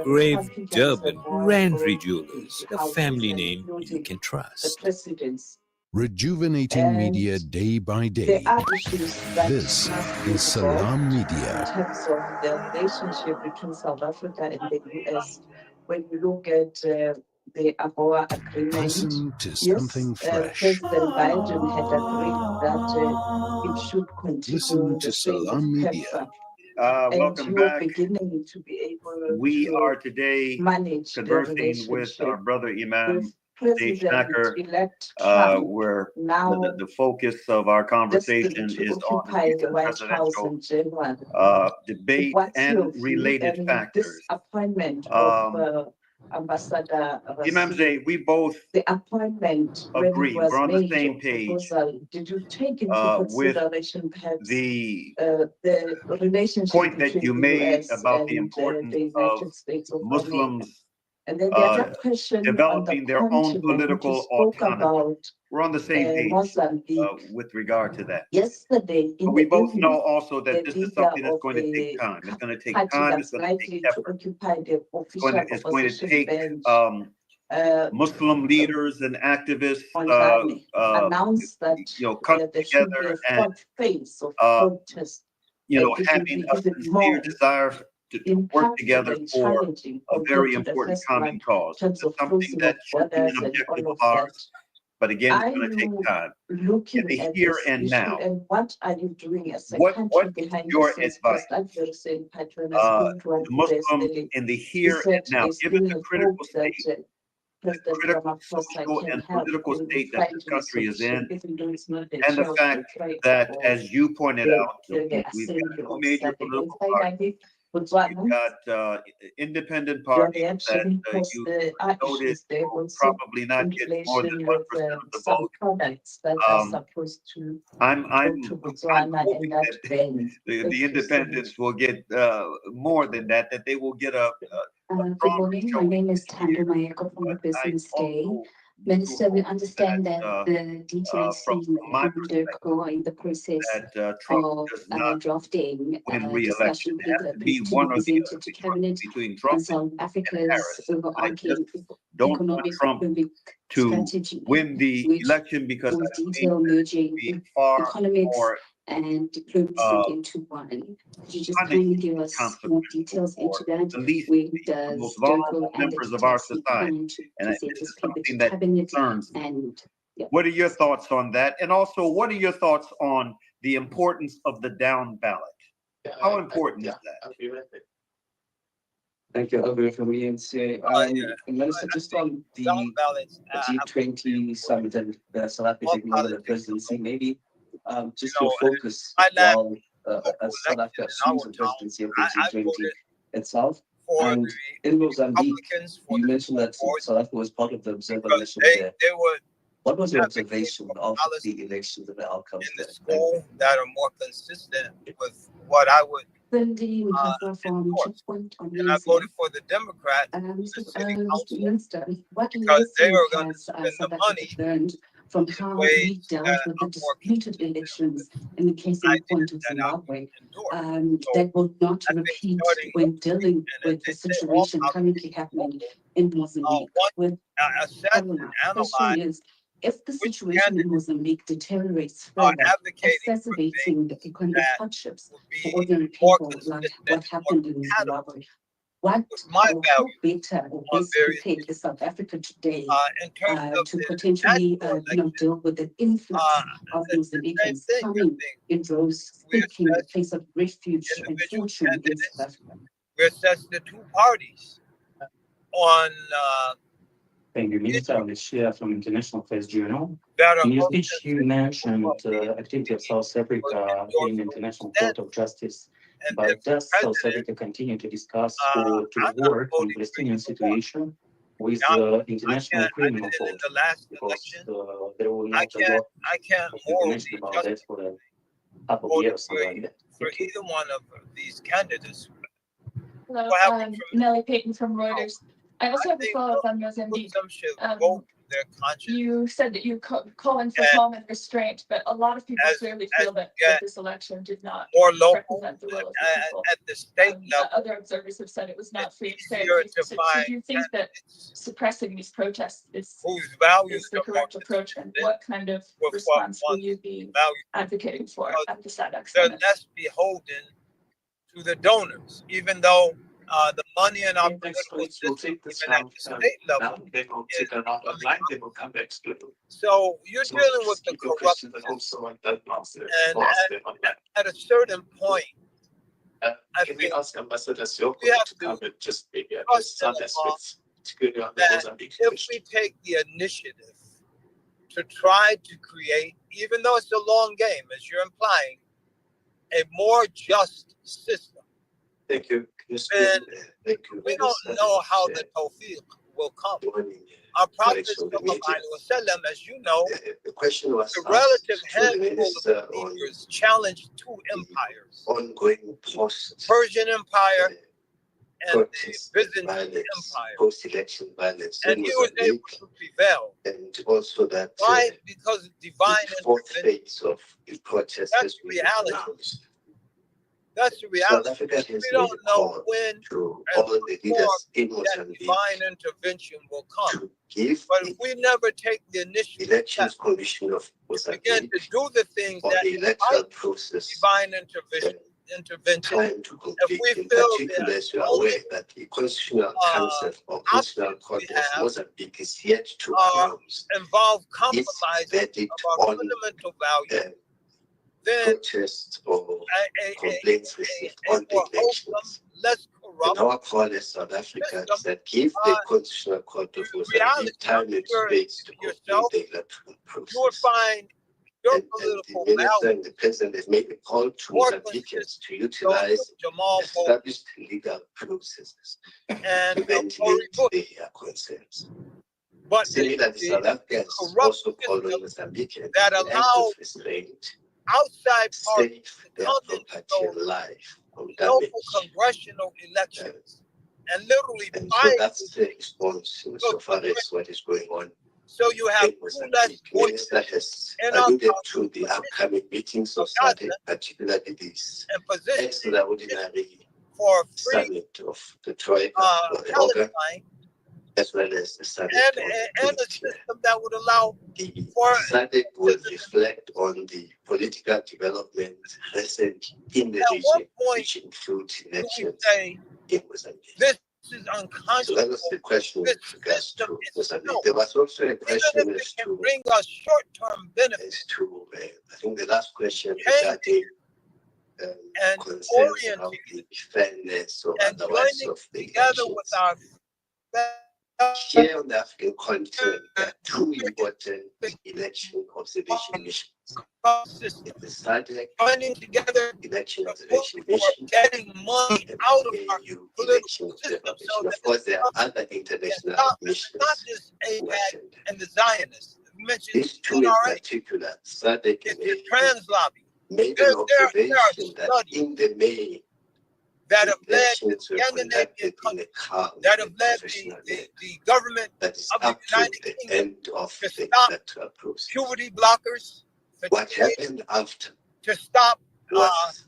engraved turban, Randry Jewelers, a family name you can trust. Rejuvenating media day by day. There are issues that This must be is Salam resolved Media. in terms of the relationship between South Africa and the US. When you look at the AGOA agreement, Listen to yes, something fresh. President Biden had agreed that it should continue Listen the to sale of Salam Media. PEPFAR. And Welcome you're back. beginning to be able We to are today manage the conversing with our relationship brother Imam with President-elect Trump. where Now, the focus of our conversation destined to is on occupy the the White House presidential in January. debate What's and your view? related And factors. this appointment of Ambassador Imam Rasid, Zaid, we both the appointment when it agree. was We're on the made, same or page proposal, did you take into with consideration perhaps the the relationship point that between you the made US about and the importance the of United States of America? Muslims And then the other question on the developing their own continent, you political spoke autonomy. about We're on the same page Mozambique. with regard to that. Yesterday, in But we the both know evening, also that the this is leader something that's of going to take the time. It's going to take party time. It's that's going to take likely to effort. occupy the official It's going to opposition take bench, Muslim leaders and activists, Mondlane, announced that coming there should be together a and fourth phase of uh, protest. It will having be a even sincere more desire to work impactful together and for challenging a very compared to the important first common one cause. in terms It's of something closing that of should be an borders and objective all of of that. ours, but again, it's Are going to take you time. looking In the at here this and issue, now, and what are you doing as a what country is behind the your scenes? advice? President Wilson Patrona The spoke to one Muslims yesterday. in the He here and said now, they given still the hope critical that state, President critical Ramaphosa social can and help political in state that this finding a country is solution, in, even though it's not the and the chair of fact the tribe that, or as you pointed out, the we've got assembly two of major Saturday. political And parties. finally, You've Botswana, got independent your parties that reaction, because you there are noted issues there will also, probably not get more than inflation 1% with of the some vote. products that are Um, supposed to I'm go to Botswana and hoping that that then the independents will get more than that, that they will get a Good stronger morning. My showing name is this Tando year. Mayeko from the But I Business Day. also do Minister, we hope understand that that the details from seem my undergo in the process that Trump of does not drafting win re-election. discussion It has paper to be to one be or the presented to other Cabinet between on Trump South and Africa's Harris. And I overarching just don't want economic Trump strategy, to win the which election because was I think detailed that it would merging be far economics more and diplomacy uh, into one. Could you just punishing kindly give us more consequential details for into that? the least, When the does most DIRCO vulnerable and the members of our DTIC society. plan to And present this this is paper to something that Cabinet? concerns me. And yeah. What are your thoughts on that? And also, what are your thoughts on the importance of the down ballot? How important is that? Thank you, Albert, from ENC. Minister, just on the G20 summit and South Africa taking over the presidency, maybe just your focus while as South Africa assumes the presidency of the G20 itself. And in Mozambique, you mentioned that South Africa was part of the observer mission there. What was your observation of the elections and the outcomes in the there? school that are more consistent with what I would Cindy from endorse. Checkpoint on And I voted for the Democrats in the city council Minister, what because they lesson are going to has spend South the Africa money learned from in how we ways dealt that with the are more disputed consistent elections with in the case in point of ideas that I would Zimbabwe? endorse. So That will not I think repeat starting when dealing and as with they the say, all situation currently politics happening in Mozambique. once With assess and Corona, analyze question is, if the which situation in candidates Mozambique deteriorates are further, advocating for exacerbating the things economic that hardships will for be ordinary more people, like consistent, what more happened in compatible Zimbabwe, what with my or how values better or on best various prepared issues. is South Africa today In terms of to the potentially national election, deal with the influx of it's the same Mozambicans thing. I coming think in droves, we seeking a assess place of refuge and individual fortune in South candidates, Africa. we assess the two parties on Thank you, Minister. issues I'm Shia from International Affairs Journal. that are In your most speech, you consistent mentioned with what we activity of South would Africa endorse in or International stand Court of Justice. and But if the does South president, Africa continue to discuss or to I'm not work on voting for Palestinian either one. situation with Now, the I International can't. I Criminal did it in Court? the last Because election. there were I not a lot can't of morally information about that justify for a couple of voting years. for Thank you. either one of these candidates. Hello, What happened from Nellie Payton from so Reuters. I also I have a think follow-up on Mozambique. Muslims should vote their conscience. You said that you calling for And calm and restraint, but a lot of people as- clearly as feel that you get this election did not more local represent the will of the people. at the state level, Other observers have said it was not free and fair. easier to So find do you think that candidates suppressing these protests whose values is the are more correct approach? And consistent what kind of with what response will one's you be values. advocating for Because at the SADC They're summit? less beholden to the donors, even though the money in our Okay, thanks, political colleagues. We'll system, take this even at round the state now, level, then we'll is take a round really online, then we'll come back to it. so you're So dealing with just the keep your corrupt questions and system. also on that answer. And at a certain point, I Can we think ask Ambassador Sioko we have to to come and just maybe address trust some in the law aspects, particularly on the that Mozambique if question? we take the initiative to try to create, even though it's a long game, as you're implying, a more just system, Thank you, Christian. then Thank you. we don't know how the tawfiq will come. Our Prophet ﷺ, as you know, The question was the relative asked to the handful minister of on believers challenged two empires, ongoing post Persian Empire and the protest Byzantine violence, Empire. post-election violence in And he was able Mozambique, to prevail. and also that Why? Because of divine the fourth intervention. phase of the protest That's has been reality. announced. That's the South reality. Africa has We made don't a know call when to and all the leaders in that Mozambique divine intervention will come. to give But the if we never take the initiative Elections Commission of begin Mozambique to do the things or that the electoral invite process divine intervention, time to if we complete. In feel particular, that as you are only aware that the Constitutional Council or Constitutional options Court we of have Mozambique is yet to are announce involve its compromise verdict of our on fundamental values, then protests or complaints received a on the more wholesome, elections. less And corrupt our call as South Africa is system, that give the uh, Constitutional Court of reality, Mozambique time and you're space to yourself, complete the electoral you would process. find your And political the minister values and the president have made a call to more Mozambicans consistent to with those utilize of Jamal Bowman established legal processes and to Tory ventilate Bush. their concerns. But Similarly, the South Africa has corrupt also called on system Mozambicans that to act allows of restraint, outside parties save to their come property into and life from local damage. congressional elections and literally And so fight. that's the response so far as what is going on. So you have in two less Mozambique. Minister voices has in our alluded country to the upcoming meetings of Gaza SADC, particularly this and positioning extraordinary for free summit of the Troika or the Organ, Palestine as well as the summit and on a the system that would allow The for SADC will reflect on the political development recent in the at what region, point which include do we elections say in Mozambique. this is So unconscionable? that was the question This with regards system to is Mozambique. no. There was also a Even question if it as can to bring us short-term benefits I think the last question Changing regarding and concerns around orienting the fairness or and otherwise joining of the together with elections. our Here on the African continent, there are two important election observation missions. system, In the SADC joining together election to observation push for mission getting money and out of the our AU political election system so observation. that Of course, there are other it's international not missions just who APAC attend. and the Zionists. You mentioned These two in NRA, particular, SADC and it's the AU, trans lobby. made There an are observation that studies in the May, that the have led elections the were Scandinavian conducted in countries, a calm that have and led professional the manner. government That is of the up to United the Kingdom end of to the stop electoral process. puberty blockers, What happened after to stop was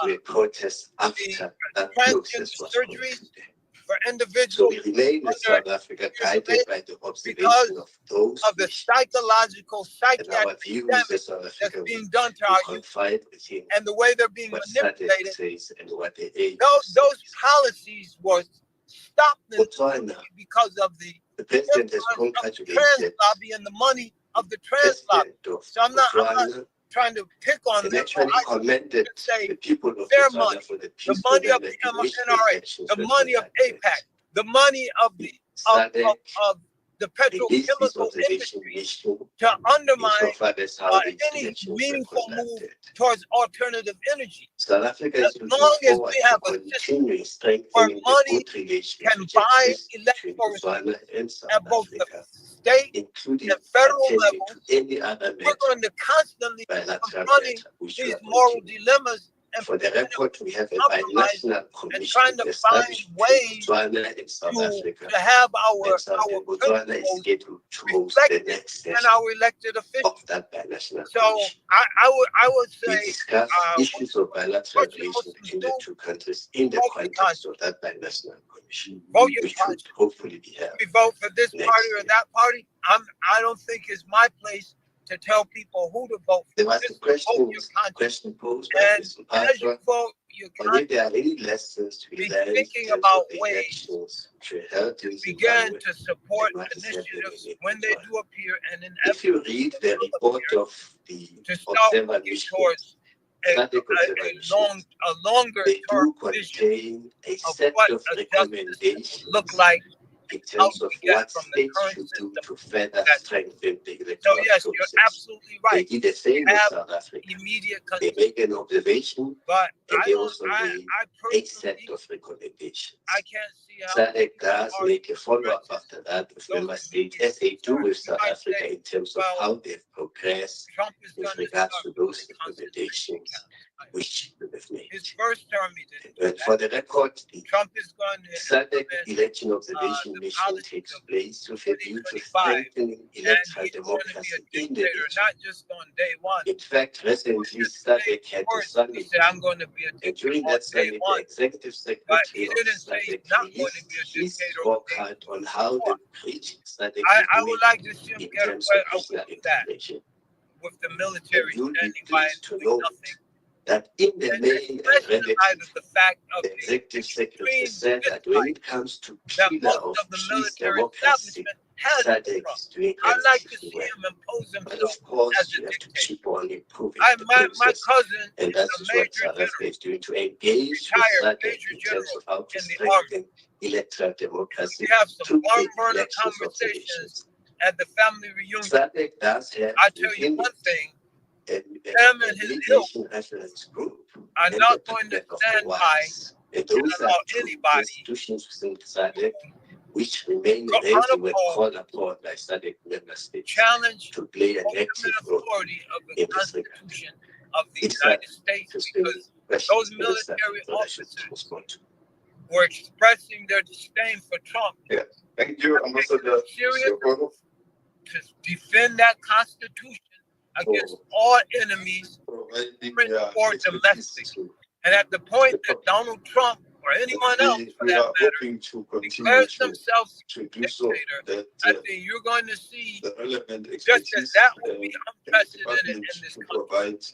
a protest after the that transgender process was surgeries concluded. for So individuals we remain in under South Africa guided by the observation of those of the missions. psychological, And our psychiatric views damage as South that's Africa being done to we our youth confide within and the way they're being what SADC manipulated. says and what the AU Those says. policies were stopped Botswana, because of the the president has influence of the trans congratulated lobby and the money of the trans lobby. president of So I'm not Botswana trying to pick on and them. actually I commended say the people of their Botswana money, for the the peaceful money of manner the in which the NRA, elections the were money of conducted. APAC, the money of the SADC of the released this petrochemical observation industry mission to undermine insofar as how these any elections were meaningful move conducted. towards alternative energy. South Africa As is looking long as forward we to have a system continuing where strengthening the money good relations can which buy exist between electoral Botswana and South at both the Africa, state including and federal attending levels, to any other we're matter, going to constantly bilateral confronting matter, which we these are moral continuing. dilemmas and For the record, we have a compromise binational and commission trying to established find ways between Botswana and South to Africa. have our And South Botswana is principles scheduled to host the reflected next in session our elected officials. of that binational So commission. I would We say discussed issues of bilateral what you relations mostly between do, the two countries in the vote your context of that binational commission, vote your which would conscience. hopefully be held. We vote for this Next party or year. that party. I don't think it's my place to tell people who to vote for. There was a Just vote your conscience. question posed by And Mr. as you Patra, vote your on if conscience, there are any lessons to be be learned in thinking terms about of the ways elections which were held in begin Zimbabwe. to support and what is happening initiatives in when they Botswana. do appear and If you inevitably read the report of the to start observer working mission, towards a static observer mission, longer they term do vision contain a of set what of a justice will recommendations look like, in how terms do of we get what from the states current should do system to further that. strengthen the So electoral yes, you're process. absolutely They right. did the same in have South Africa. Immediate They concern, make an observation but and I they don't. also made I a set personally, of recommendations. I can't see how SADC does party make a follow-up stretches after that with those member states, immediate as they do concerns. with You South might Africa say, in terms of well, how they've progressed Trump is with going to regards start to building those concentration recommendations camps. which they've made. His first term, he didn't do But for that. the record, the Trump is going to SADC implement election observation the mission policies takes of place with a view to 2025, strengthening and electoral he's going to be a democracy in the dictator, region. not just on day one. In fact, recently SADC had a Words, he summit, said, "I'm going to be a and dictator during on that day summit, the one," executive but secretary he of didn't say he's SADC not going to released be a his dictator on day scorecard on how four. the region SADC I is would doing like to see him in get terms away of regional with that, integration. with the And military you'll be standing by pleased and to doing know nothing. that in the And main and especially in light relative, of the fact of the the executive secretary extreme said that when dislike it comes to that pillar most of of the peace military democracy, establishment has in SADC Trump. is doing I'd like to relatively see well. him impose But himself of course, as a you have to dictator. keep on improving the My process. cousin And is that a is what major South Africa general, is doing to engage with retired SADC major in terms general of how to in the army. strengthen electoral democracy We have some through the barn-burner elections conversations observations. at the family reunion. SADC does have I tell you within one it thing, a him and his ilk mediation reference group are and not the going to Pact of the stand by Wise. And and those are allow two anybody institutions within SADC which remain to ready when unopposed called upon by SADC member states challenge to play an ultimate active role authority of the in this regard. Constitution of the It's United States, interesting because questions those in the SADC military relations officers respond to. were expressing their disdain for Trump. Yeah. Thank you, Ambassador Serious Siokoro. to defend that Constitution against all enemies, Providing or domestic. And at the point that Donald Trump or anyone else, for we that are matter, hoping to continue declares to themselves do so. dictator, That I think you're going to see, the relevant just as expertise that would be and unprecedented department in this to country, provide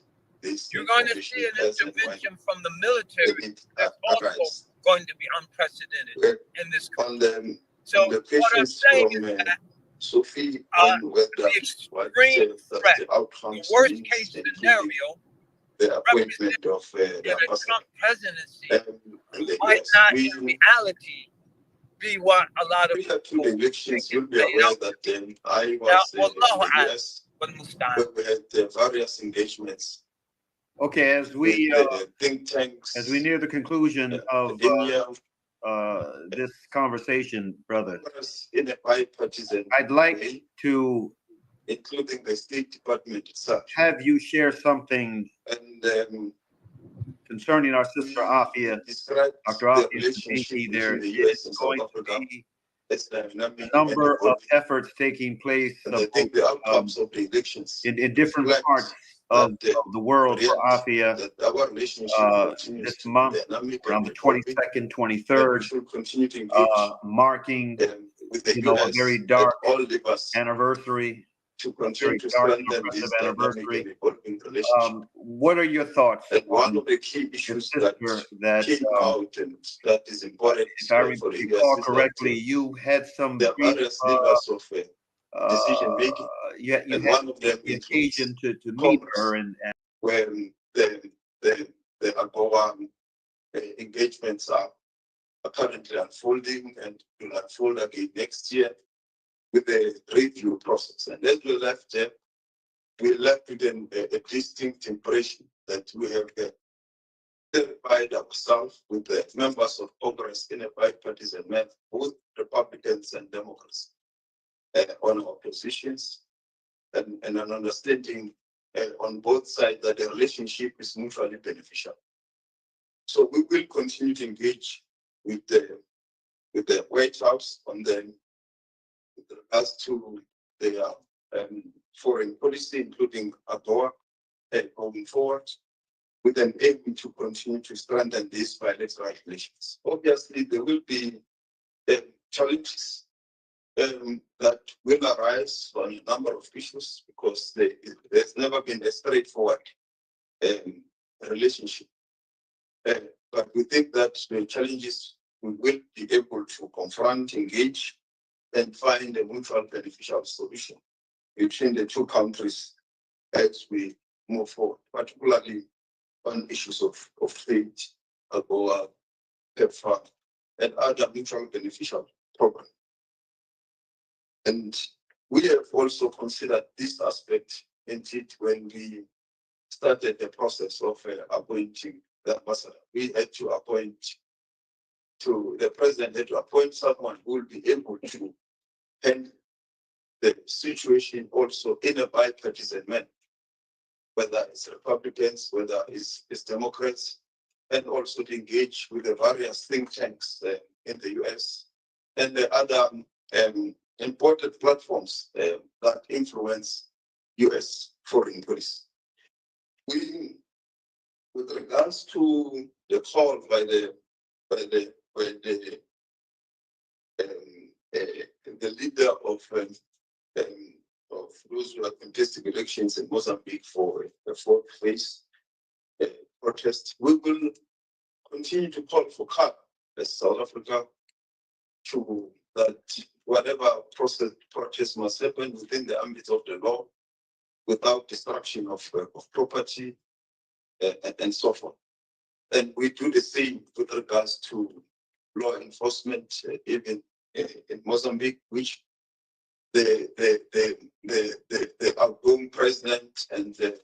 this you're going to information see an as and when intervention from the military it that's also arrives. going to be unprecedented Well, in this On country. the, So on the what I'm questions saying from is that Sophie uh, on whether the what extreme the threat, the outcomes worst means, case including scenario the appointment of in the a ambassador Trump presidency and the might US. not in reality be what a lot of Prior to people the elections, think you'll be it's laid aware out. that I Now, was in wallahu the alam, US والمستعان. where we had various engagements Okay, as with we think tanks. as we near the conclusion of India, this conversation, brother, in a bipartisan I'd like way, to including the State Department itself. have you share something And concerning our sister Afia, described Dr. the Afia relationship Siddiqui. There between the US is and going South to Africa. be It's dynamic a number and of efforts taking place and I think the outcomes of the elections in different reflect parts of the world for Afia that our relationship continues this to be month, dynamic around and the evolving, 22nd, and 23rd, we should continue to engage marking with the a US very at dark all levels anniversary, to very continue to dark and strengthen oppressive this dynamic anniversary. and evolving relationship. What are your thoughts And one on of the key your issues sister that, came out and that is important if I for the recall US is correctly, that you had some there are brief, various levels of decision making, you and had one of them the includes occasion to meet her and when the AGOA engagements are currently unfolding and will unfold again next year with the review process. And as we left with a distinct impression that we have verified ourselves with the members of Congress in a bipartisan manner, both Republicans and Democrats, on our positions and an understanding on both sides that the relationship is mutually beneficial. So we will continue to engage with the White House on them with regards to their foreign policy, including AGOA, going forward, with an aim to continue to strengthen these bilateral relations. Obviously, there will be challenges that will arise on a number of issues because there's never been a straightforward relationship. But we think that the challenges we will be able to confront, engage, and find a mutual beneficial solution between the two countries as we move forward, particularly on issues of trade, AGOA, PEPFAR, and other mutual beneficial programs. And we have also considered this aspect indeed when we started the process of appointing the ambassador. The president had to appoint someone who will be able to handle the situation also in a bipartisan manner, whether it's Republicans, whether it's Democrats, and also to engage with the various think tanks in the US and the other important platforms that influence US foreign policy. With regards to the call by the leader of those who are contesting elections in Mozambique for the fourth phase protest, we will continue to call for calm as South Africa to that whatever protest must happen within the ambit of the law without destruction of property and so forth. And we do the same with regards to law enforcement, even in Mozambique, which the outgoing president and the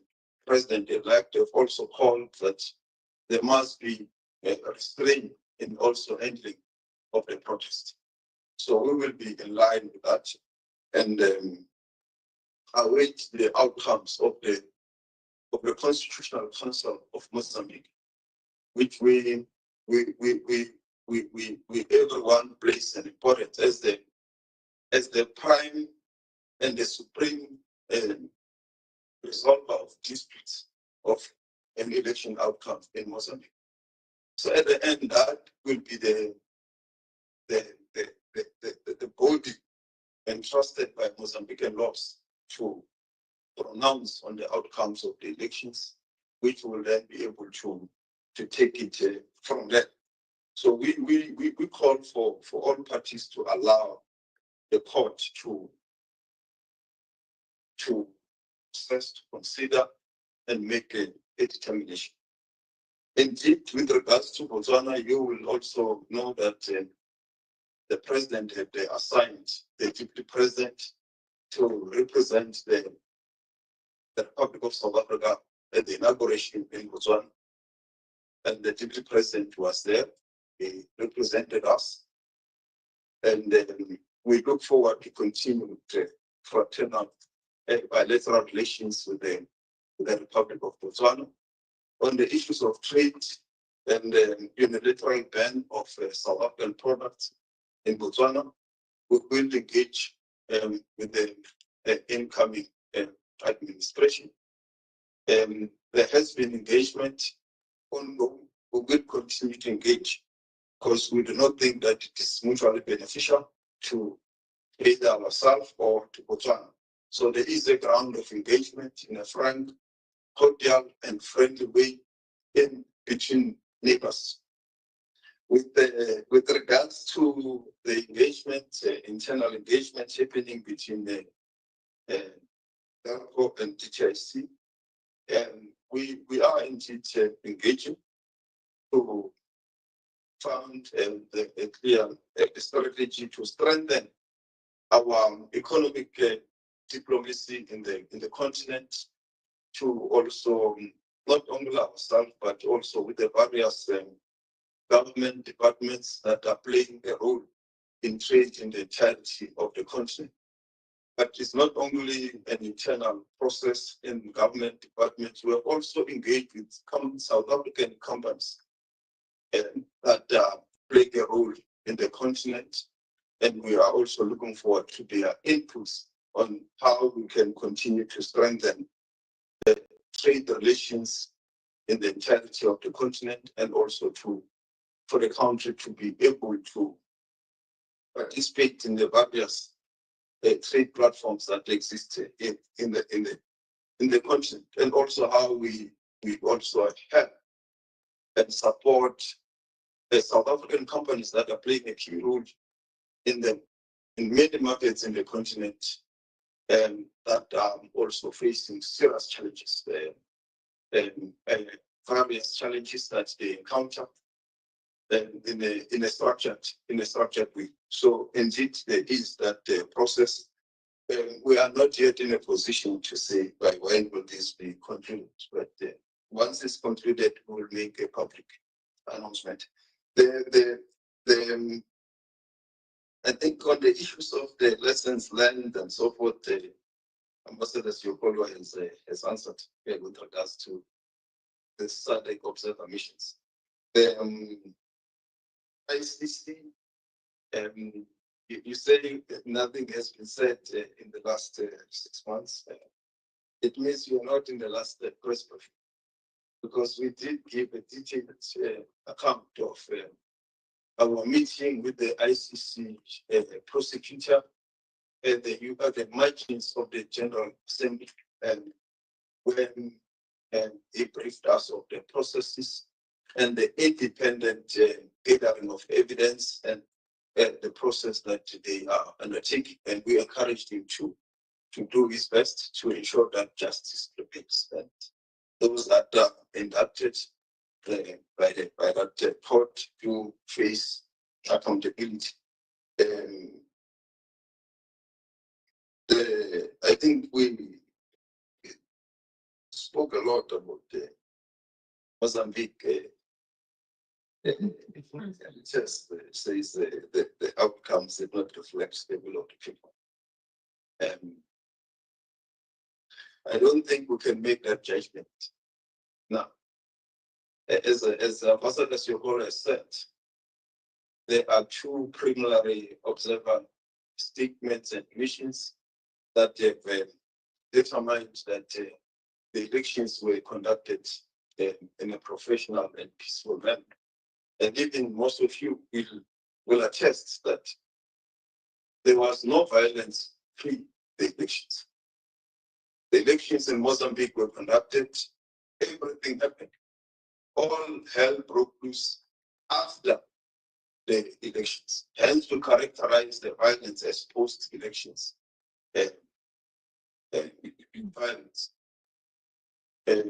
president-elect have also called that there must be a restraint in also handling of the protest. So we will be in line with that and await the outcomes of the Constitutional Council of Mozambique, which we everyone place an importance as the prime and the supreme resolver of disputes of an election outcome in Mozambique. So at the end, that will be the body entrusted by Mozambican laws to pronounce on the outcomes of the elections, which will then be able to take it from there. So we call for all parties to allow the court to assess, to consider, and make a determination. Indeed, with regards to Botswana, you will also know that the president had assigned the deputy president to represent the Republic of South Africa at the inauguration in Botswana. And the deputy president was there. He represented us. And we look forward to continue with fraternal bilateral relations with the Republic of Botswana on the issues of trade and the unilateral ban of South African products in Botswana. We will engage with the incoming administration. There has been engagement ongoing. We will continue to engage because we do not think that it is mutually beneficial to either ourselves or to Botswana. So there is a ground of engagement in a frank, cordial, and friendly way in between neighbors. With regards to the engagement, internal engagement happening between the DARCO and DTIC, we are indeed engaging to found a clear strategy to strengthen our economic diplomacy in the continent, to also not only ourselves but also with the various government departments that are playing a role in trade in the entirety of the continent. But it's not only an internal process in government departments. We have also engaged with South African companies that play a role in the continent. And we are also looking forward to their inputs on how we can continue to strengthen the trade relations in the entirety of the continent, and also for the country to be able to participate in the various trade platforms that exist in the continent, and also how we also help and support the South African companies that are playing a key role in many markets in the continent, and that are also facing serious challenges, various challenges that they encounter in a structured way. So indeed, there is that process. We are not yet in a position to say by when will this be concluded, but once it's concluded, we'll make a public announcement. I think on the issues of the lessons learned and so forth, the Ambassador Siokolo has answered with regards to the SADC observer missions. The ICC, you say nothing has been said in the last 6 months. It means you're not in the last press briefing, because we did give a detailed account of our meeting with the ICC prosecutor and the margins of the General Assembly, and when he briefed us of the processes and the independent gathering of evidence and the process that they are undertaking. And we encouraged him to do his best to ensure that justice prevails, and those that are inducted by that court to face accountability. I think we spoke a lot about Mozambique. It just says the outcomes did not reflect the will of the people. I don't think we can make that judgment now. As Ambassador Siokolo has said, there are two preliminary observer statements and missions that have determined that the elections were conducted in a professional and peaceful manner. And even most of you will attest that there was no violence pre the elections. The elections in Mozambique were conducted, everything happened. All hell broke loose after the elections. Hence, we characterize the violence as post-elections violence. There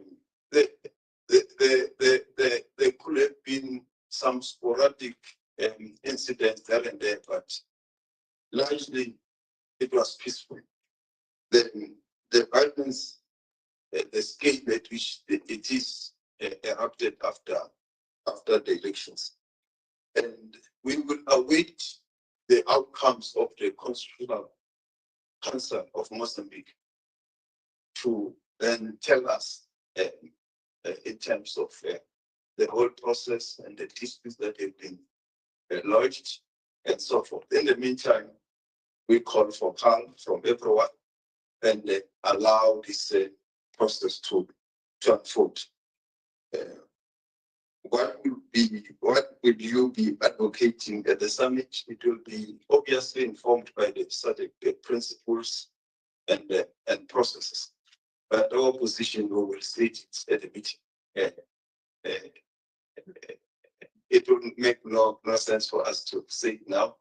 could have been some sporadic incidents there and there, but largely it was peaceful. The violence, the scale at which it is erupted after the elections. And we will await the outcomes of the Constitutional Council of Mozambique to then tell us in terms of the whole process and the disputes that have been lodged and so forth. In the meantime, we call for calm from everyone and allow this process to unfold. What will you be advocating at the summit? It will be obviously informed by the SADC principles and processes. But our position, we will state it at the meeting. It would make no sense for us to say it now,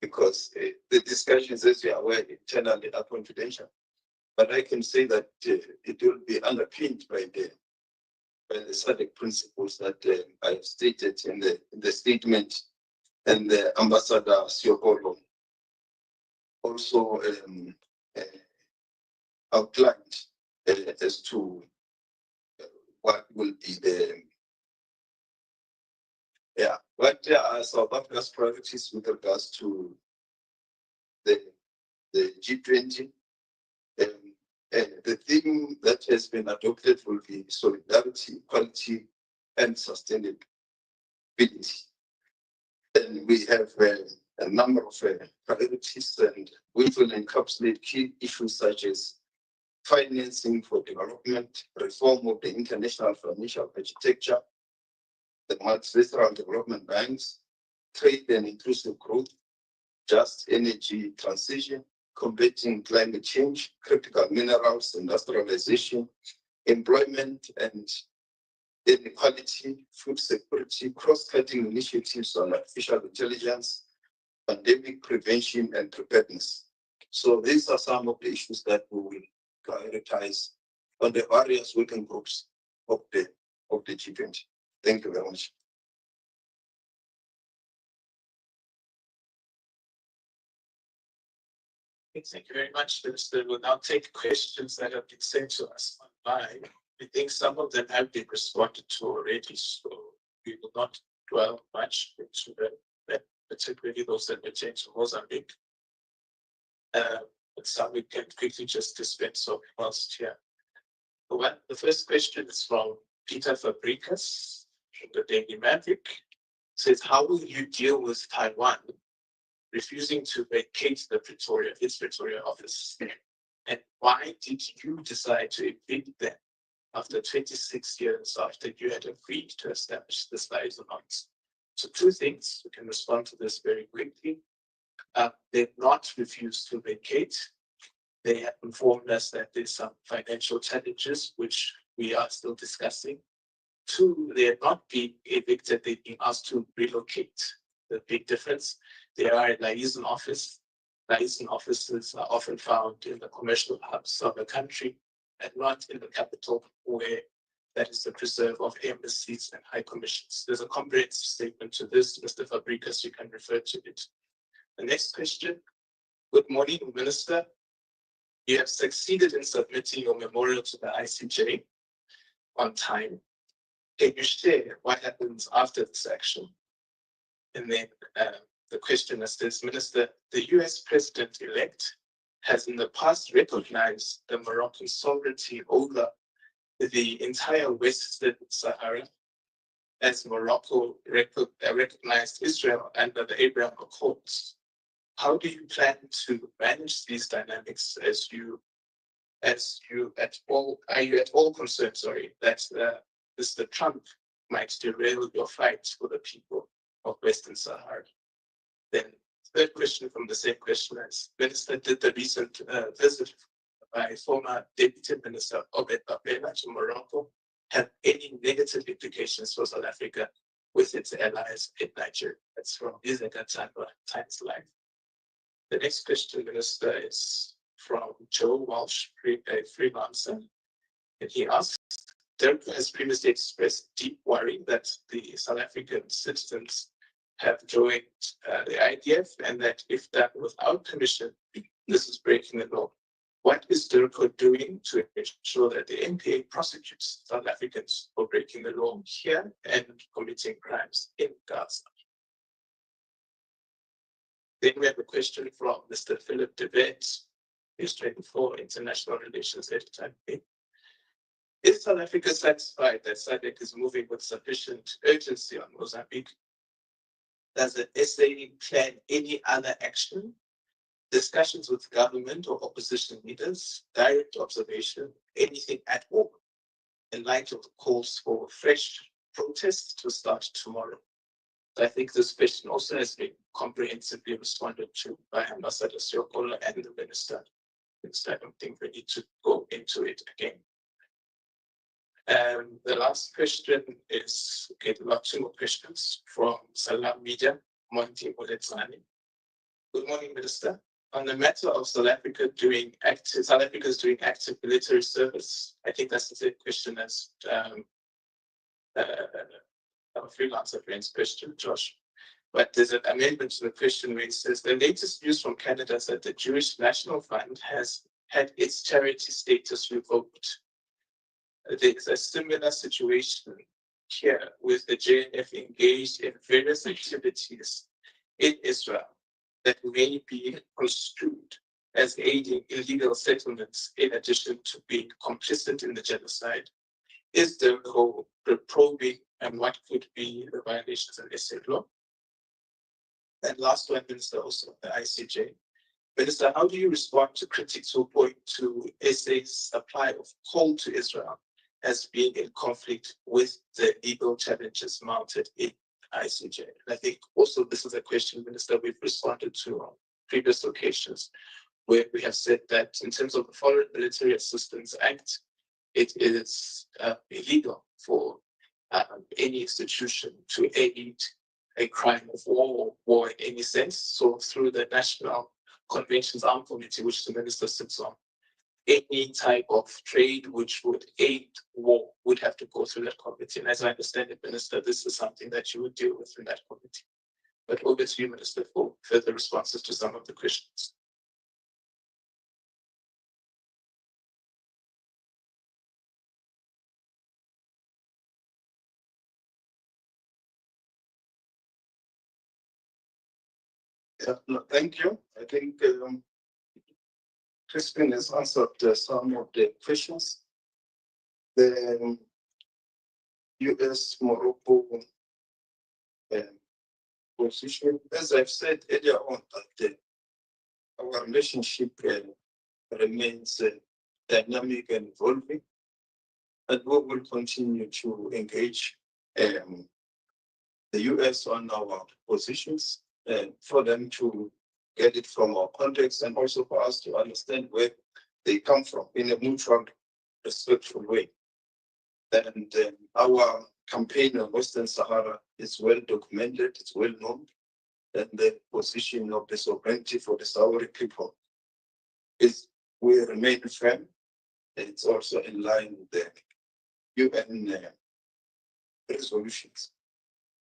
because the discussions, as you are aware, internally are confidential. But I can say that it will be underpinned by the SADC principles that I have stated in the statement, and the Ambassador Siokolo also outlined as to what will be what are South Africa's priorities with regards to the G20. The theme that has been adopted will be solidarity, equality, and sustainability. And we have a number of priorities, and we will encapsulate key issues such as financing for development, reform of the international financial architecture, the multilateral development banks, trade and inclusive growth, just energy transition, combating climate change, critical minerals, industrialization, employment and inequality, food security, cross-cutting initiatives on artificial intelligence, pandemic prevention and preparedness. So these are some of the issues that we will prioritize on the various working groups of the G20. Thank you very much. Thank you very much, Minister. We'll now take questions that have been sent to us online. I think some of them have been responded to already, so we will not dwell much into them, particularly those that pertain to Mozambique. But some we can quickly just dispense of whilst here. The first question is from Peter Fabricus from the Daily Maverick. Says, how will you deal with Taiwan refusing to vacate its Pretoria office? And why did you decide to evict them after 26 years after you had agreed to establish this liaison? So two things, we can respond to this very quickly. They've not refused to vacate. They have informed us that there's some financial challenges, which we are still discussing. Two, they have not been evicted, they've been asked to relocate. The big difference, they are a liaison office. Liaison offices are often found in the commercial hubs of the country and not in the capital, where that is the preserve of embassies and high commissions. There's a comprehensive statement to this, Mr. Fabricus, you can refer to it. The next question. Good morning, Minister. You have succeeded in submitting your memorial to the ICJ on time. Can you share what happens after this action? And then the question is this, Minister, the US President-elect has in the past recognized the Moroccan sovereignty over the entire Western Sahara, as Morocco recognized Israel under the Abraham Accords. How do you plan to manage these dynamics are you at all concerned, that Mr. Trump might derail your fight for the people of Western Sahara? Then third question from the same questioner is, Minister, did the recent visit by former Deputy Minister Obed Babela to Morocco have any negative implications for South Africa with its allies in Nigeria? That's from Izeka Tandwa, Times Live. The next question, Minister, is from Joe Walsh, a freelancer. And he asks, Dirk has previously expressed deep worry that the South African citizens have joined the IDF and that if done without permission, this is breaking the law. What is DIRCO doing to ensure that the NPA prosecutes South Africans for breaking the law here and committing crimes in Gaza? Then we have a question from Mr. Philip DeVet, News 24 International Relations Editor. Is South Africa satisfied that SADC is moving with sufficient urgency on Mozambique? Does the SA plan any other action? Discussions with government or opposition leaders, direct observation, anything at all, in light of the calls for fresh protests to start tomorrow? I think this question also has been comprehensively responded to by Ambassador Siokola and the Minister. I don't think we need to go into it again. The last question is, okay, there are two more questions from Salam Media, Monty Moletsani. Good morning, Minister. On the matter of South Africa's doing active military service, I think that's the same question as our freelancer friend's question, Josh. But there's an amendment to the question where it says the latest news from Canada is that the Jewish National Fund has had its charity status revoked. There's a similar situation here with the JNF engaged in various activities in Israel that may be construed as aiding illegal settlements in addition to being complicit in the genocide. Is the probing and what could be the violations in SA law? And last one, Minister, also the ICJ. Minister, how do you respond to critics who point to SA's supply of coal to Israel as being in conflict with the legal challenges mounted in ICJ? And I think also this is a question, Minister, we've responded to on previous occasions, where we have said that in terms of the Foreign Military Assistance Act, it is illegal for any institution to aid a crime of war in any sense. So through the National Conventions Armed Committee, which the minister sits on, any type of trade which would aid war would have to go through that committee. And as I understand it, Minister, this is something that you would deal with in that committee. But over to you, Minister, for further responses to some of the questions. Yeah, no, thank you. I think Crispin has answered some of the questions. The US-Morocco position, as I've said earlier on, that our relationship remains dynamic and evolving, and we will continue to engage the US on our positions for them to get it from our context, and also for us to understand where they come from in a mutual, respectful way. And our campaign on Western Sahara is well documented, it's well known, and the position of the sovereignty for the Sahrawi people is we remain firm. It's also in line with the UN resolutions.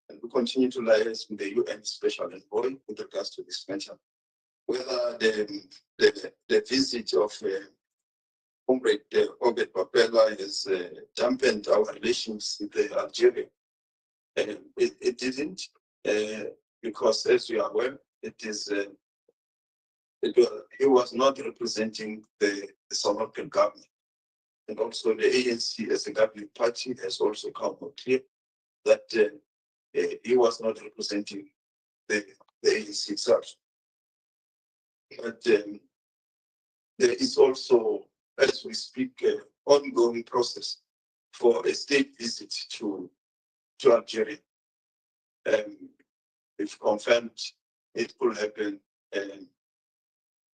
And we continue to liaise with the UN Special Envoy with regards to this matter. Whether the visit of Comrade Obed Papela has dampened our relations with Algeria, it didn't, because as you are aware, he was not representing the South African government. And also the ANC as a governing party has also come out clear that he was not representing the ANC itself. But there is also, as we speak, ongoing process for a state visit to Algeria. If confirmed, it could happen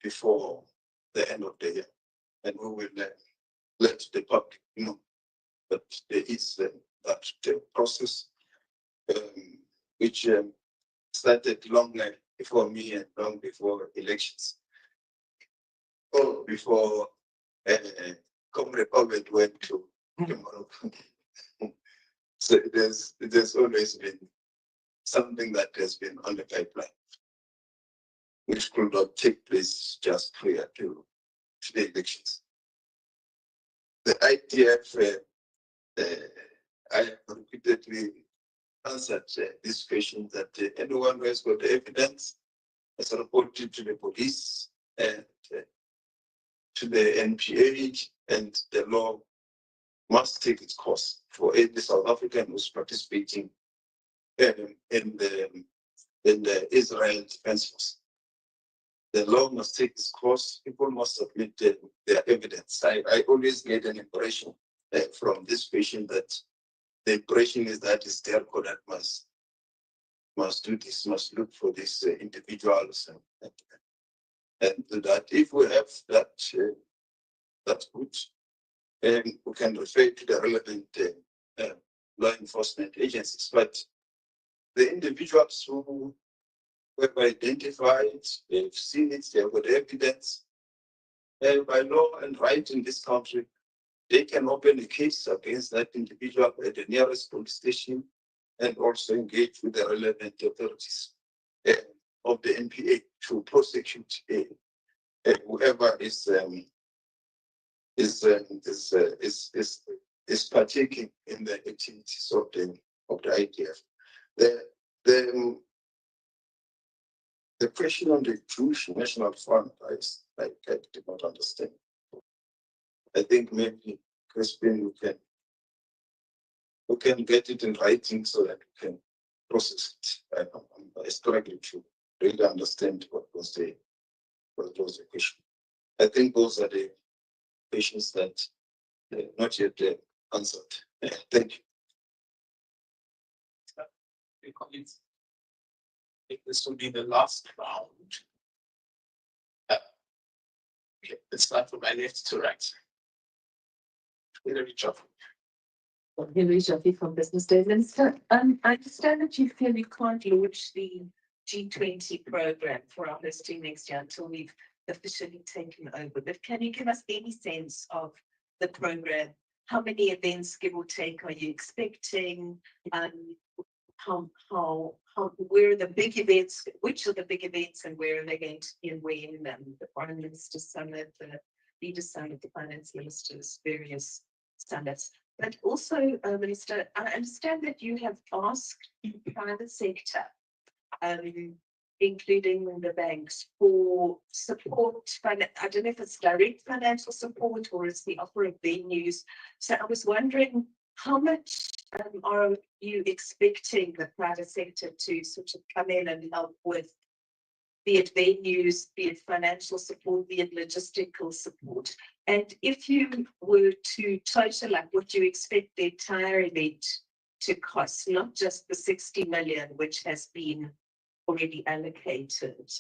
before the end of the year, and we will let the public know. But there is that process which started long before me and long before elections, or before Comrade Obed went to Morocco. So there's always been something that has been on the pipeline, which could not take place just prior to the elections. The ITF, I have repeatedly answered this question that anyone who has got the evidence has reported to the police and to the NPA, and the law must take its course for any South African who's participating in the Israel Defense Force. The law must take its course. People must submit their evidence. I always get an impression from this patient that the impression is that it's Terco that must do this, must look for these individuals, and that if we have that, that's good, and we can refer to the relevant law enforcement agencies. But the individuals who were identified, they've seen it, they've got evidence, by law and right in this country, they can open a case against that individual at the nearest police station and also engage with the relevant authorities of the NPA to prosecute whoever is partaking in the activities of the ITF. The question on the Jewish National Fund, I did not understand. I think maybe Crispin, you can we can get it in writing so that we can process it historically to really understand what was the question. I think those are the questions that not yet answered. Thank you. Colleagues, I think this will be the last round. Okay, let's start from my left to right. Hilary Jaffe. Hilary Jaffe from Business Day. Minister, I understand that you feel you can't launch the G20 program for our hosting next year until we've officially taken over. But can you give us any sense of the program? How many events, give or take, are you expecting? Where are the big events? Which are the big events, and where are they going to be? And when? The Foreign Minister Summit, the Leaders Summit, the Finance Ministers, various summits. But also, Minister, I understand that you have asked the private sector, including the banks, for support. I don't know if it's direct financial support or it's the offer of venues. So I was wondering, how much are you expecting the private sector to sort of come in and help with, be it venues, be it financial support, be it logistical support? And if you were to total up what you expect the entire event to cost, not just the 60 million, which has been already allocated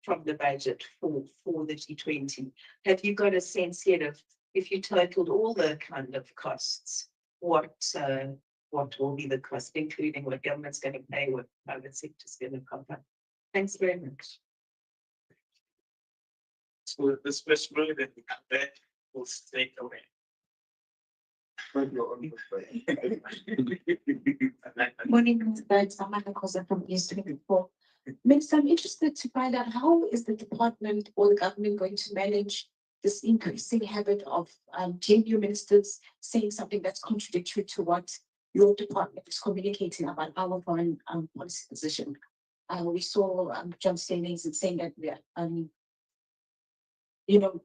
from the budget for the G20, have you got a sense yet of, if you totaled all the kind of costs, what will be the cost, including what government's going to pay, what private sector's going to cover? Thanks very much. So this first really that we come back will take away. Morning, Mr. Samantha Kosa from East 24. Minister, I'm interested to find out how is the department or the government going to manage this increasing habit of junior ministers saying something that's contradictory to what your department is communicating about our foreign policy position. We saw John Steenings saying that we are,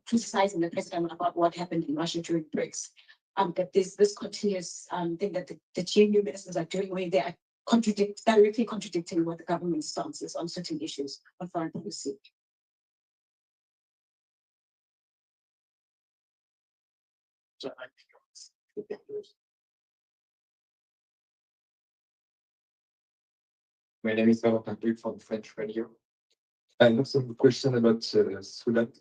criticizing the president about what happened in Russia during BRICS. That there's this continuous thing that the junior ministers are doing where they are directly contradicting what the government's stance is on certain issues on foreign policy. My name is Ronald Lamola from French Radio. I have some question about Sudan.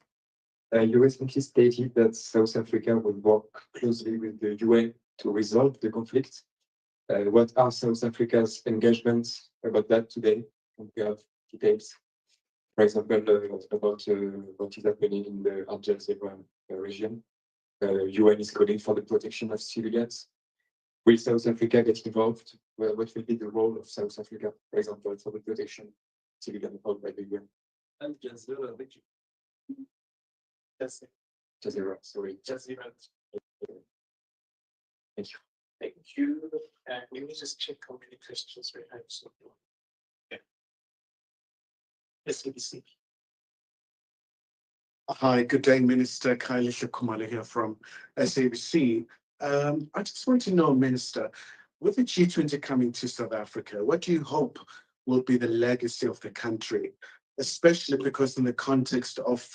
You recently stated that South Africa will work closely with the UN to resolve the conflict. What are South Africa's engagements about that today? Can we have details? For example, about what is happening in the Al Jazeera region. UN is calling for the protection of civilians. Will South Africa get involved? What will be the role of South Africa, for example, for the protection of civilians held by the UN? Al Jazeera region. Jazeera, sorry. Jazeera. Thank you. Thank you. Let me just check how many questions we have so far. Yeah. SABC. Hi, good day, Minister. Kailisha Kumala here from SABC. I just want to know, Minister, with the G20 coming to South Africa, what do you hope will be the legacy of the country, especially because in the context of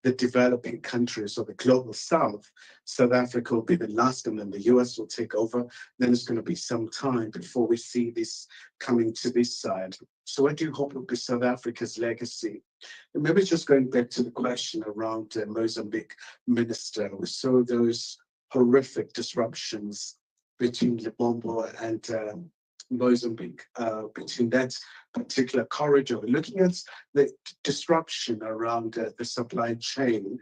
the developing countries or the global south, South Africa will be the last and then the US will take over. Then it's going to be some time before we see this coming to this side. So what do you hope will be South Africa's legacy? And maybe just going back to the question around Mozambique, Minister, we saw those horrific disruptions between Lebombo and Mozambique, between that particular corridor, looking at the disruption around the supply chain.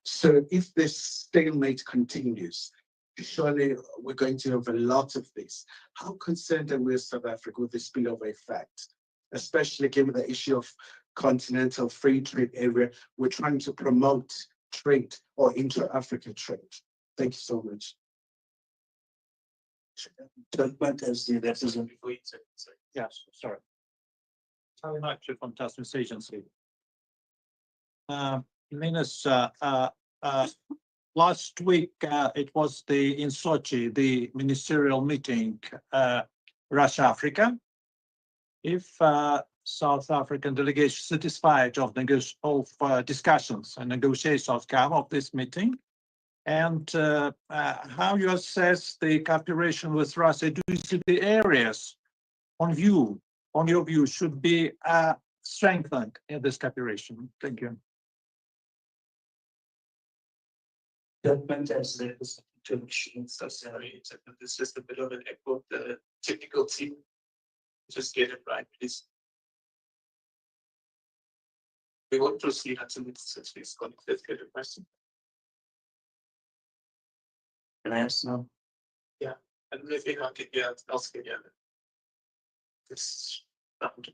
So if this stalemate continues, surely we're going to have a lot of this. How concerned are we as South Africa with the spillover effect, especially given the issue of continental free trade area? We're trying to promote trade or intra-Africa trade. Thank you so much. Yes, sorry. Very much from Tasman's agency. Minister, last week, it was in Sochi, the ministerial meeting, Russia-Africa. If South African delegation satisfied of discussions and negotiations outcome of this meeting, and how you assess the cooperation with Russia? Do you see the areas on your view, should be strengthened in this cooperation? Thank you. Government as the institution necessary. This is a bit of an echo of the technical team. Just get it right, please. We won't proceed until it's connected. Let's get a question. Can I ask now? Yeah, and if you have it, else get it. This round.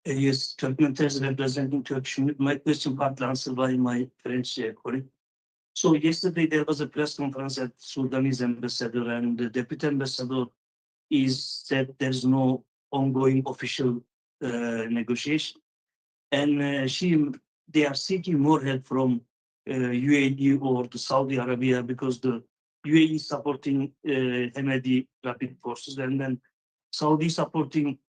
Yes, Turkmenistans representing Turkish unit. My question partly answered by my French colleague. So yesterday there was a press conference at Sudanese ambassador, and the deputy ambassador said there's no ongoing official negotiation, and they are seeking more help from UAE or the Saudi Arabia, because the UAE is supporting Hemedi rapid forces, and then Saudi supporting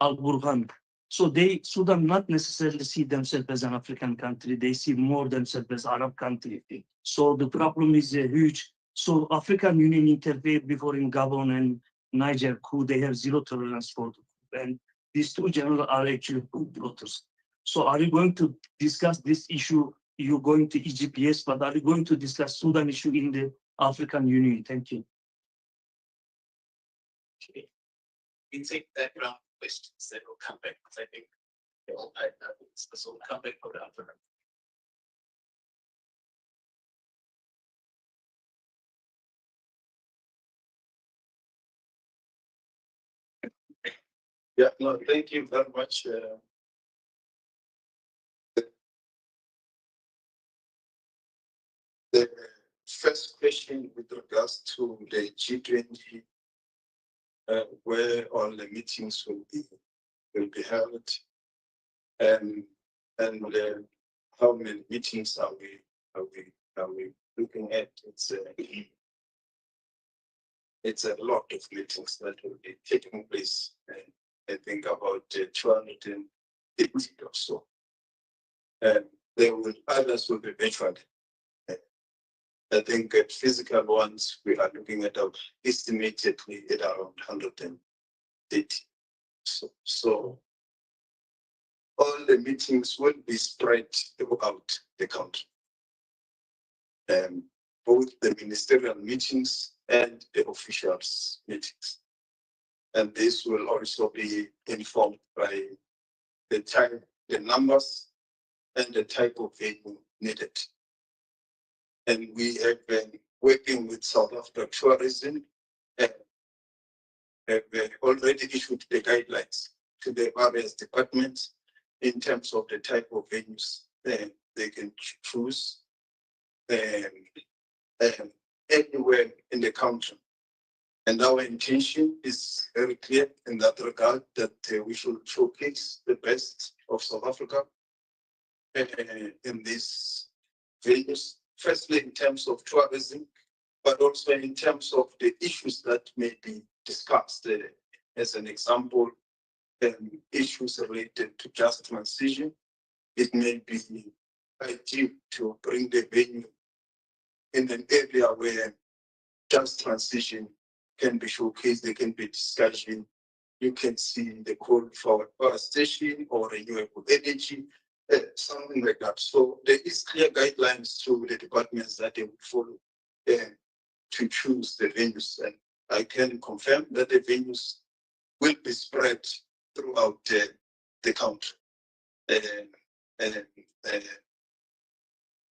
Al Burhan. So Sudan not necessarily see themselves as an African country. They see more themselves as Arab country. So the problem is huge. So African Union interfered before in Gabon and Niger coup. They have zero tolerance for the coup. And these two generals are actually coup plotters. So are you going to discuss this issue? You're going to Egypt, yes, but are you going to discuss Sudan issue in the African Union? Thank you. Okay. We take that round of questions, then we'll come back, because I think they all had that. So we'll come back for the other round. Yeah, no, thank you very much. The first question with regards to the G20, where all the meetings will be held, and how many meetings are we looking at? It's a lot of meetings that will be taking place, and I think about 280 or so. And others will be virtual. I think at physical ones, we are looking at estimatedly at around 180. So all the meetings will be spread throughout the country. Both the ministerial meetings and the officials meetings. And this will also be informed by the time, the numbers, and the type of venue needed. And we have been working with South Africa Tourism, and have already issued the guidelines to the various departments in terms of the type of venues they can choose anywhere in the country. And our intention is very clear in that regard, that we should showcase the best of South Africa in these venues. Firstly, in terms of tourism, but also in terms of the issues that may be discussed. As an example, issues related to just transition. It may be ideal to bring the venue in an area where just transition can be showcased, there can be discussion. You can see the call for power station or renewable energy, something like that. So there is clear guidelines to the departments that they will follow to choose the venues. And I can confirm that the venues will be spread throughout the country.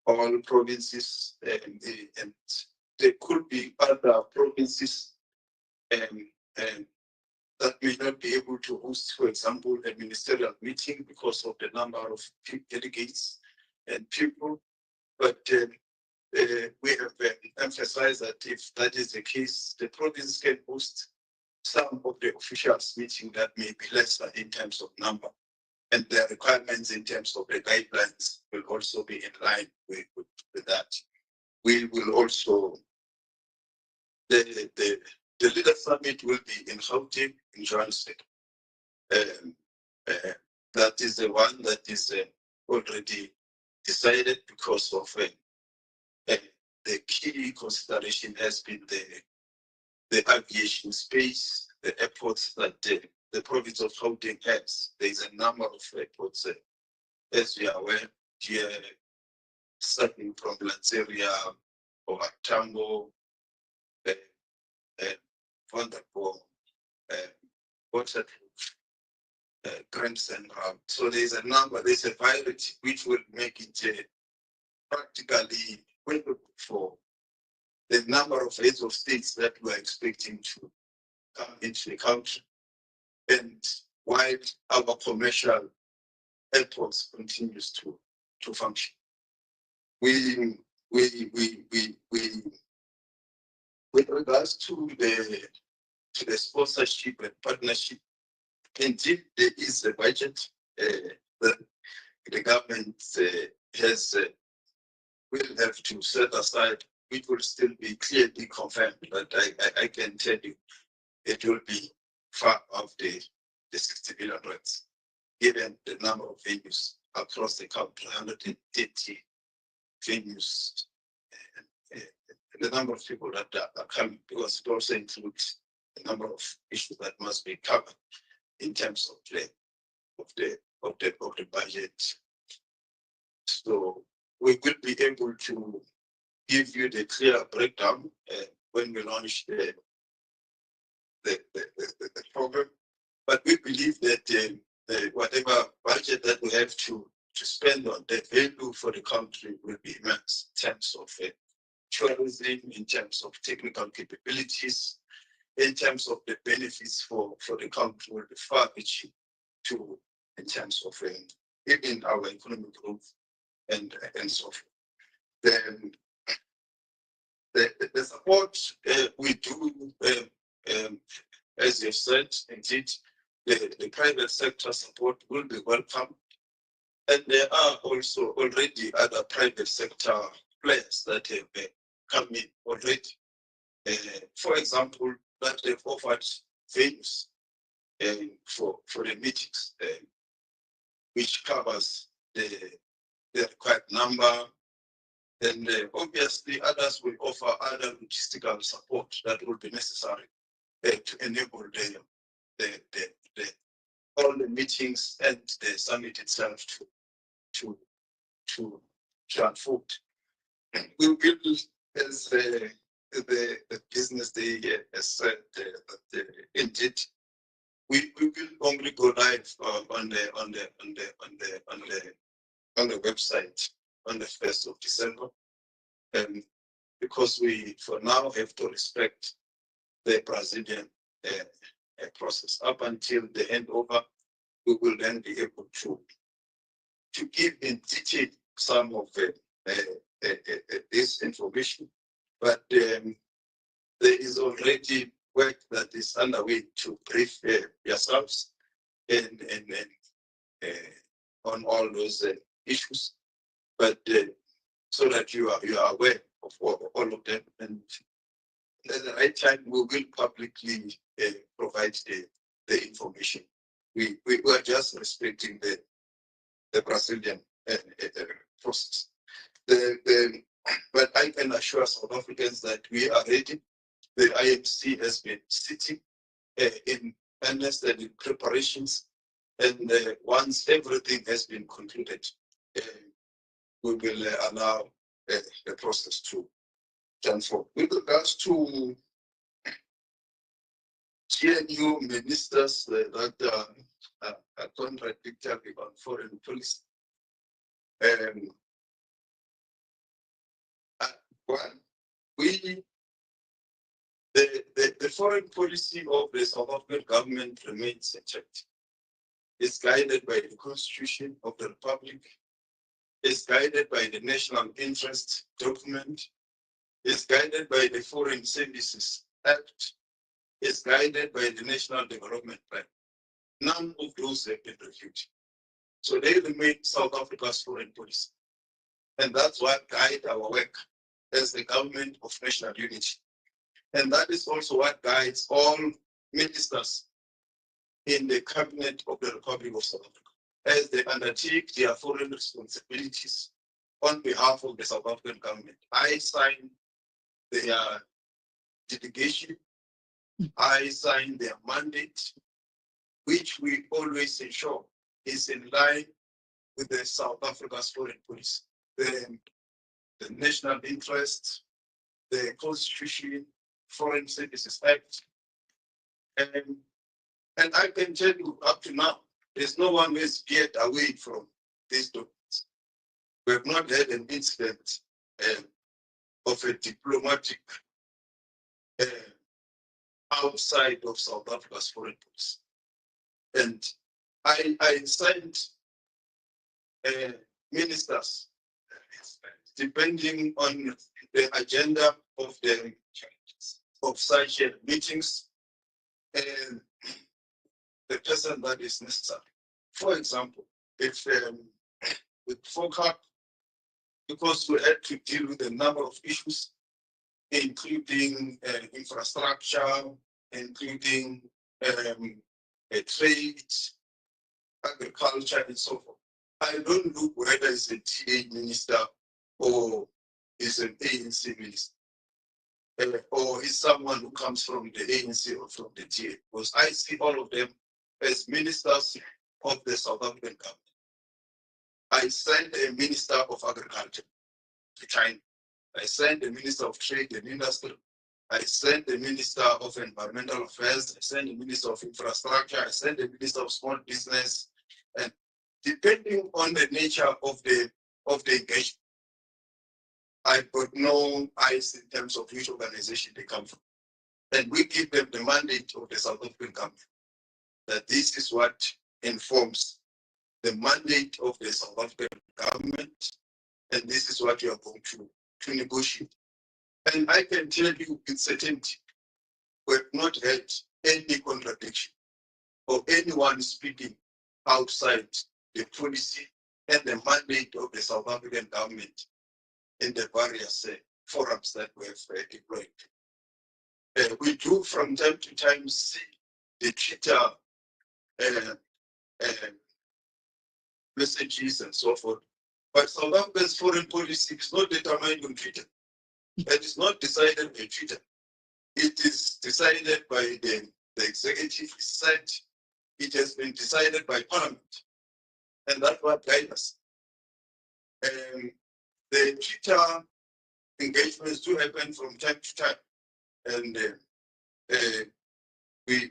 All provinces, and there could be other provinces that may not be able to host, for example, a ministerial meeting because of the number of delegates and people. But we have emphasized that if that is the case, the province can host some of the officials meeting that may be lesser in terms of number, and the requirements in terms of the guidelines will also be in line with that. We will also, the leader summit will be in Gauteng, in Johannesburg. That is the one that is already decided because of the key consideration has been the aviation space, the airports that the province of Gauteng has. There is a number of airports, as we are aware, here, starting from Lanseria or Tambo, Vanderpool, Waterproof, Grand Central. So there's a number, there's a variety which will make it practically well for the number of heads of states that we're expecting to come into the country. And while our commercial airports continues to function. With regards to the sponsorship and partnership, indeed there is a budget that the government will have to set aside, which will still be clearly confirmed, but I can tell you it will be far off the 60 billion rands, given the number of venues across the country, 130 venues, and the number of people that are coming, because it also includes the number of issues that must be covered in terms of the budget. So we will be able to give you the clear breakdown when we launch the program. But we believe that whatever budget that we have to spend on, the value for the country will be immense in terms of tourism, in terms of technical capabilities, in terms of the benefits for the country will be far reaching to in terms of even our economic growth and so forth. Then the support we do, as you said, indeed, the private sector support will be welcome. And there are also already other private sector players that have come in already. For example, that they've offered venues for the meetings, which covers the required number. And obviously others will offer other logistical support that will be necessary to enable all the meetings and the summit itself to unfold. We will, as the business day has said, indeed, we will only go live on the website on the 1st of December, because we for now have to respect the Brazilian process. Up until the handover, we will then be able to give in detail some of this information. But there is already work that is underway to brief yourselves and on all those issues. But so that you are aware of all of them, and at the right time we will publicly provide the information. We are just respecting the Brazilian process. But I can assure South Africans that we are ready. The IMC has been sitting in earnest and in preparations, and once everything has been concluded, we will allow the process to unfold. With regards to GNU ministers that are contradictory on foreign policy, the foreign policy of the South African government remains intact. It's guided by the Constitution of the Republic. It's guided by the National Interest Document. It's guided by the Foreign Services Act. is guided by the National Development Plan. None of those have been reviewed. So they remain South Africa's foreign policy. And that's what guides our work as the government of national unity. And that is also what guides all ministers in the cabinet of the Republic of South Africa as they undertake their foreign responsibilities on behalf of the South African government. I sign their delegation, I sign their mandate, which we always ensure is in line with the South Africa's foreign policy, the national interest, the Constitution, Foreign Services Act. And I can tell you up to now, there's no one who has veered away from these documents. We have not had an incident of a diplomatic outside of South Africa's foreign policy. And I signed ministers depending on the agenda of such meetings and the person that is necessary. For example, if with FOCAP, because we had to deal with a number of issues, including infrastructure, including trade, agriculture, and so forth. I don't look whether it's a TA minister or is an ANC minister, or is someone who comes from the ANC or from the TA, because I see all of them as ministers of the South African government. I sent a minister of agriculture to China. I sent a minister of trade and industry. I sent the Minister of Environmental Affairs. I sent the Minister of Infrastructure. I sent the Minister of Small Business. And depending on the nature of the engagement, I've got no eyes in terms of which organization they come from. And we give them the mandate of the South African government, that this is what informs the mandate of the South African government, and this is what you are going to negotiate. And I can tell you with certainty, we have not had any contradiction or anyone speaking outside the policy and the mandate of the South African government in the various forums that we have deployed. We do from time to time see the Twitter messages and so forth. But South Africa's foreign policy is not determined on Twitter. It is not decided by Twitter. It is decided by the executive set. It has been decided by Parliament. And that's what guides us. The Twitter engagements do happen from time to time. And we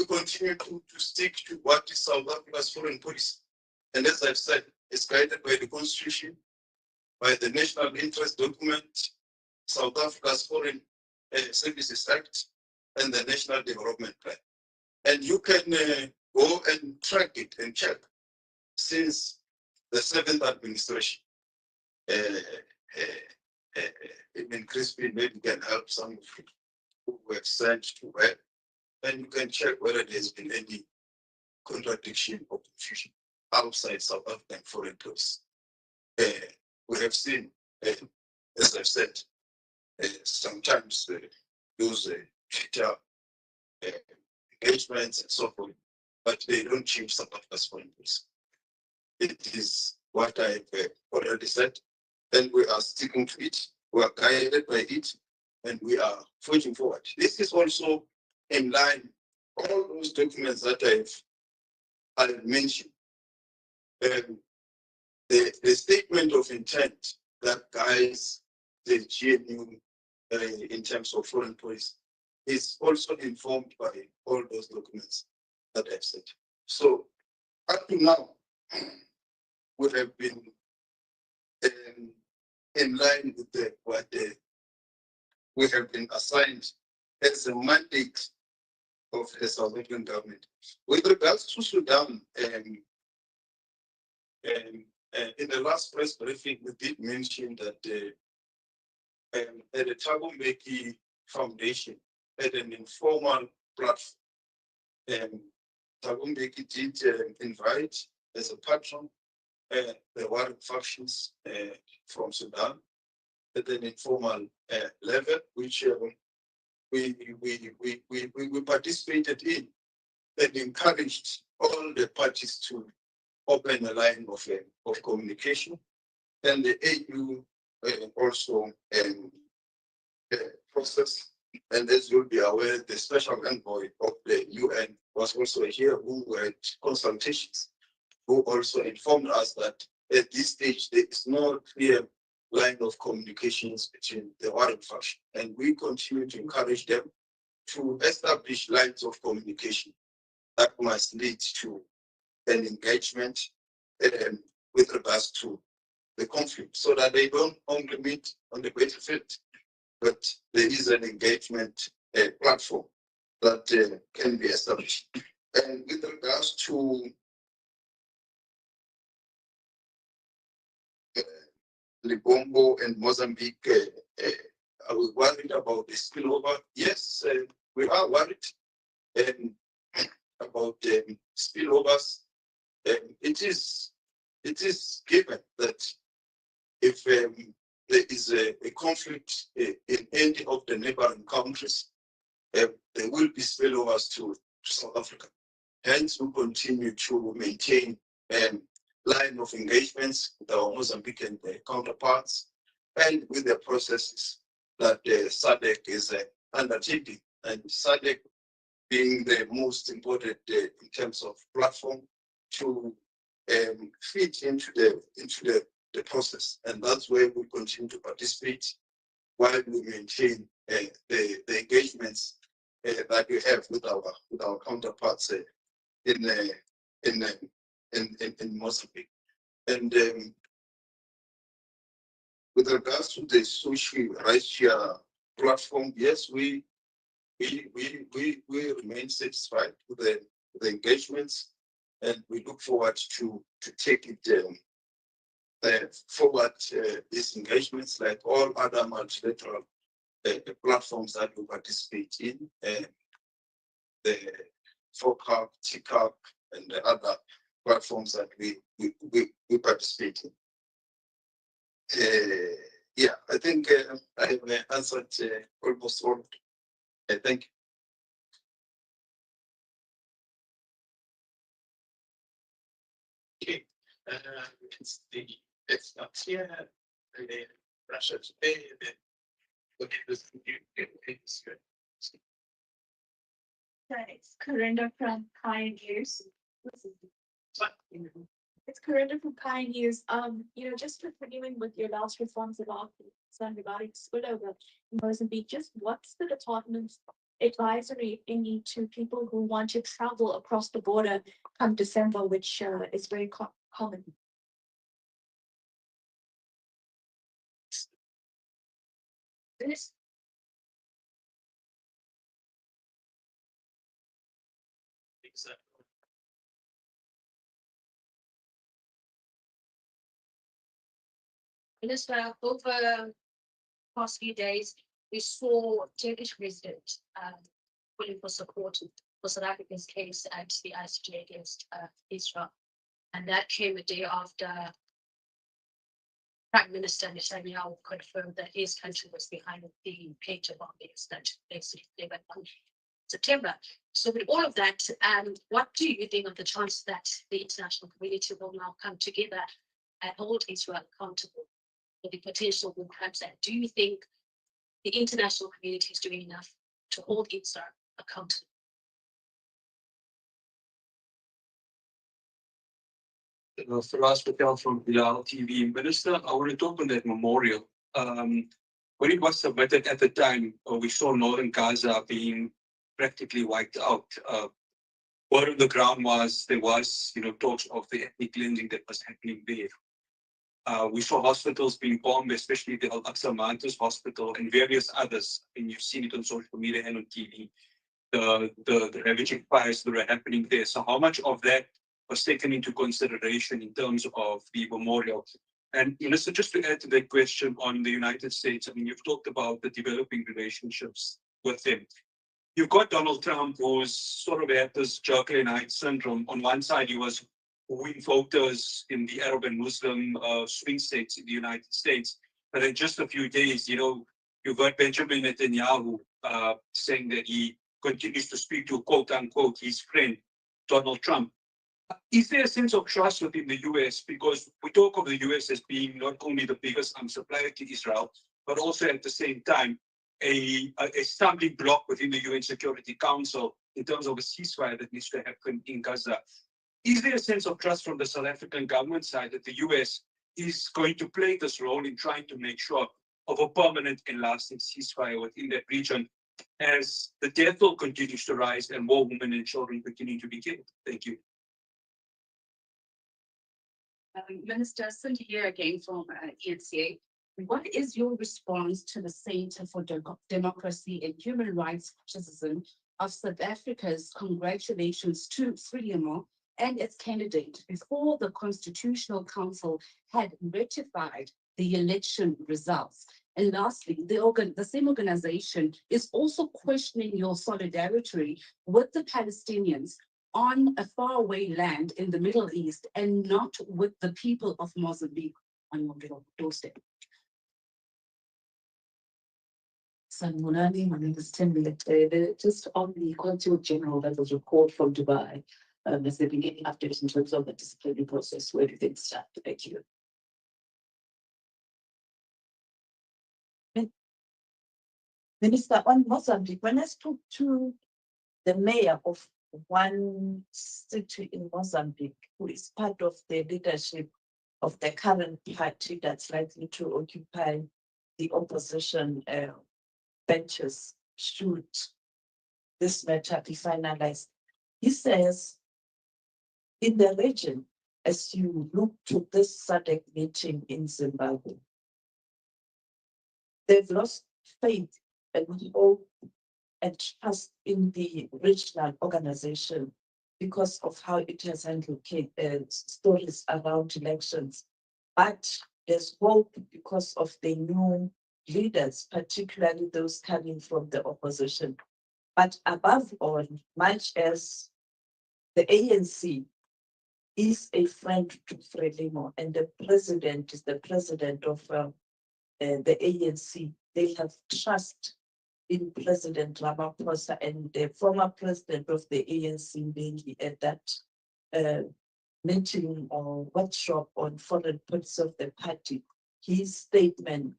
continue to stick to what is South Africa's foreign policy. And as I've said, it's guided by the Constitution, by the National Interest Document, South Africa's Foreign Services Act, and the National Development Plan. And you can go and track it and check since the 7th administration. Even Crispin maybe can help some of you who have sent to her, and you can check whether there's been any contradiction or confusion outside South African foreign policy. We have seen, as I've said, sometimes those Twitter engagements and so forth, but they don't change South Africa's foreign policy. It is what I've already said, and we are sticking to it. We are guided by it, and we are forging forward. This is also in line, all those documents that I've mentioned. The statement of intent that guides the GNU in terms of foreign policy is also informed by all those documents that I've said. So up to now, we have been in line with what we have been assigned as a mandate of the South African government. With regards to Sudan, in the last press briefing, we did mention that the Thabo Mbeki Foundation had an informal platform. Thabo Mbeki did invite as a patron the warring factions from Sudan at an informal level, which we participated in and encouraged all the parties to open a line of communication. And the AU also process. And as you'll be aware, the special envoy of the UN was also here, who had consultations, who also informed us that at this stage there is no clear line of communications between the warring faction. And we continue to encourage them to establish lines of communication that must lead to an engagement with regards to the conflict, so that they don't only meet on the battlefield, but there is an engagement platform that can be established. And with regards to Libombo and Mozambique, are we worried about the spillover? Yes, we are worried about spillovers. It is given that if there is a conflict in any of the neighboring countries, there will be spillovers to South Africa. Hence, we continue to maintain line of engagements with our Mozambican counterparts and with the processes that SADC is undertaking. And SADC being the most important in terms of platform to fit into the process. And that's where we continue to participate while we maintain the engagements that we have with our counterparts in Mozambique. And with regards to the social rights share platform, yes, we remain satisfied with the engagements, and we look forward to take it forward. These engagements, like all other multilateral platforms that we participate in, the FOCAP, TCAP, and the other platforms that we participate in. Yeah, I think I have answered almost all. Thank you. Okay, it's not here. Russia today. Look at this. It's Corinda from Pioneers. It's Corinda from Pioneers. Just continuing with your last response about concern regarding spillover in Mozambique, just what's the department's advisory, if any, to people who want to travel across the border come December, which is very common? This Minister, over the past few days, we saw Turkish residents calling for support for South Africa's case at the ICJ against Israel. And that came a day after Prime Minister Netanyahu confirmed that his country was behind the pager bombings that basically went on September. So with all of that, what do you think of the chance that the international community will now come together and hold Israel accountable for the potential war crimes? And do you think the international community is doing enough to hold Israel accountable? Firas Patel from Bilal TV. Minister, I want to talk on that memorial. When it was submitted at the time, we saw northern Gaza being practically wiped out. Word on the ground was there was, talks of the ethnic cleansing that was happening there. We saw hospitals being bombed, especially the Al-Aqsa Mantas Hospital and various others. And you've seen it on social media and on TV. The ravaging fires that were happening there. So how much of that was taken into consideration in terms of the memorial? And Minister, just to add to that question on the United States, I mean, you've talked about the developing relationships with them. you've got Donald Trump, who's sort of had this Jekyll and Hyde syndrome. On one side, he was win voters in the Arab and Muslim swing states in the United States. But in just a few days, you've got Benjamin Netanyahu saying that he continues to speak to, quote unquote, his friend, Donald Trump. Is there a sense of trust within the US? Because we talk of the US as being not only the biggest supplier to Israel, but also at the same time, a stumbling block within the UN Security Council in terms of a ceasefire that needs to happen in Gaza. Is there a sense of trust from the South African government side that the US is going to play this role in trying to make sure of a permanent and lasting ceasefire within that region as the death toll continues to rise and more women and children continue to be killed? Thank you. Minister, Cindy here again from ENCA. What is your response to the Center for Democracy and Human Rights criticism of South Africa's congratulations to Frelimo and its candidate before the Constitutional Council had ratified the election results? And lastly, the same organization is also questioning your solidarity with the Palestinians on a faraway land in the Middle East and not with the people of Mozambique on your doorstep. Sanmunani, my name is Tim. Just on the Consul General that was report from Dubai, has there been any updates in terms of the disciplinary process? Where do things stand? Thank you. Minister, on Mozambique, when I spoke to the mayor of one city in Mozambique, who is part of the leadership of the current party that's likely to occupy the opposition benches should this matter be finalized. He says, in the region, as you look to this SADC meeting in Zimbabwe, they've lost faith and hope and trust in the regional organization because of how it has handled stories around elections. But there's hope because of the new leaders, particularly those coming from the opposition. But above all, much as the ANC is a friend to Frelimo and the president is the president of the ANC, they have trust in President Ramaphosa and the former president of the ANC mainly at that meeting or workshop on foreign policy of the party. His statement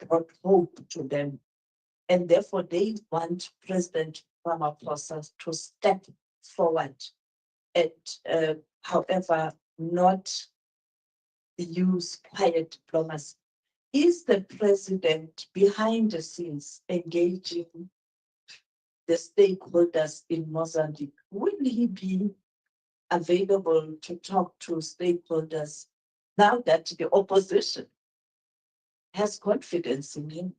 brought hope to them. And therefore they want President Ramaphosa to step forward and however not use quiet diplomacy. Is the president behind the scenes engaging the stakeholders in Mozambique? Will he be available to talk to stakeholders now that the opposition has confidence in him?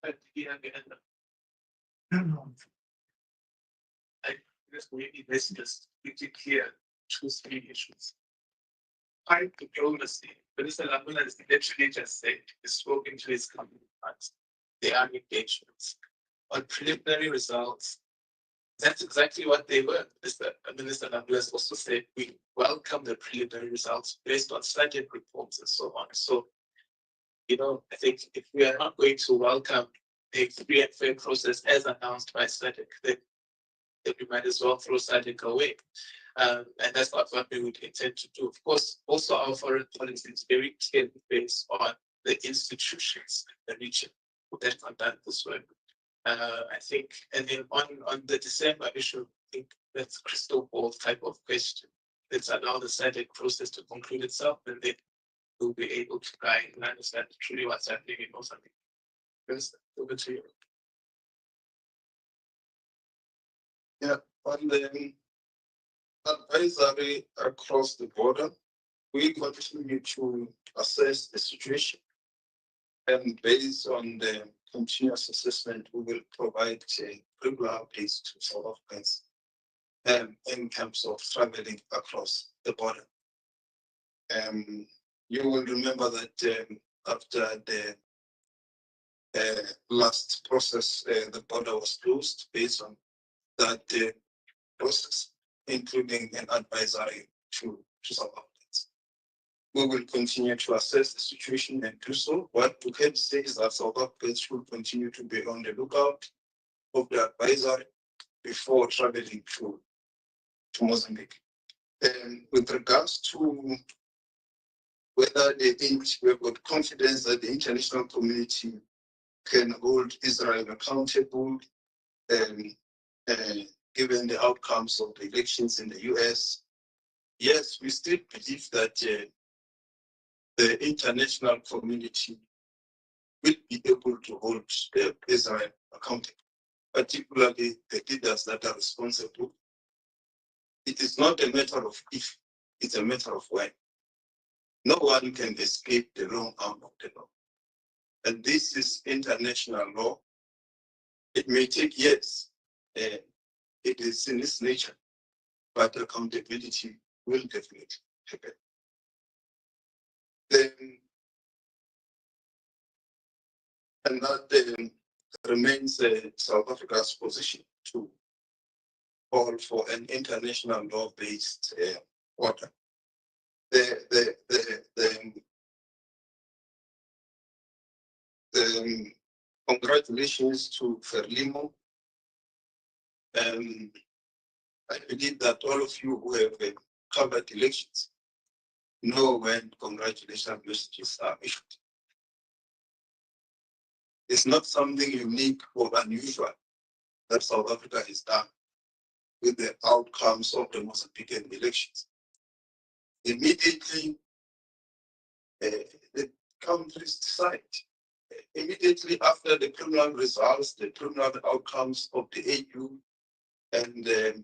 I guess maybe this is pretty clear, two three issues. I diplomacy, Minister Lamola has literally just said he's spoken to his counterparts. They are engagements. On preliminary results, that's exactly what they were. Minister Lamola has also said we welcome the preliminary results based on SADC reports and so on. So, I think if we are not going to welcome a free and fair process as announced by SADC, then we might as well throw SADC away. And that's not what we would intend to do. Of course, also our foreign policy is very clearly based on the institutions in the region that conduct this work. I think, and then on the December issue, I think that's a crystal ball type of question. Let's allow the SADC process to conclude itself, and then we'll be able to guide and understand truly what's happening in Mozambique. Minister, over to you. Yeah, on the advisory across the border, we continue to assess the situation. And based on the continuous assessment, we will provide regular updates to South Africans in terms of traveling across the border. You will remember that after the last process, the border was closed based on that process, including an advisory to South Africans. We will continue to assess the situation and do so. What we can say is that South Africans should continue to be on the lookout of the advisory before traveling to Mozambique. And with regards to whether we've got confidence that the international community can hold Israel accountable, given the outcomes of the elections in the US, yes, we still believe that the international community will be able to hold Israel accountable, particularly the leaders that are responsible. It is not a matter of if, it's a matter of when. No one can escape the long arm of the law. And this is international law. It may take years. It is in its nature, but accountability will definitely happen. Then, and that remains South Africa's position to call for an international law-based order. Congratulations to Frelimo. I believe that all of you who have covered elections know when congratulation messages are issued. It's not something unique or unusual that South Africa has done with the outcomes of the Mozambican elections. Immediately, the countries decide. Immediately after the criminal results, the criminal outcomes of the AU and the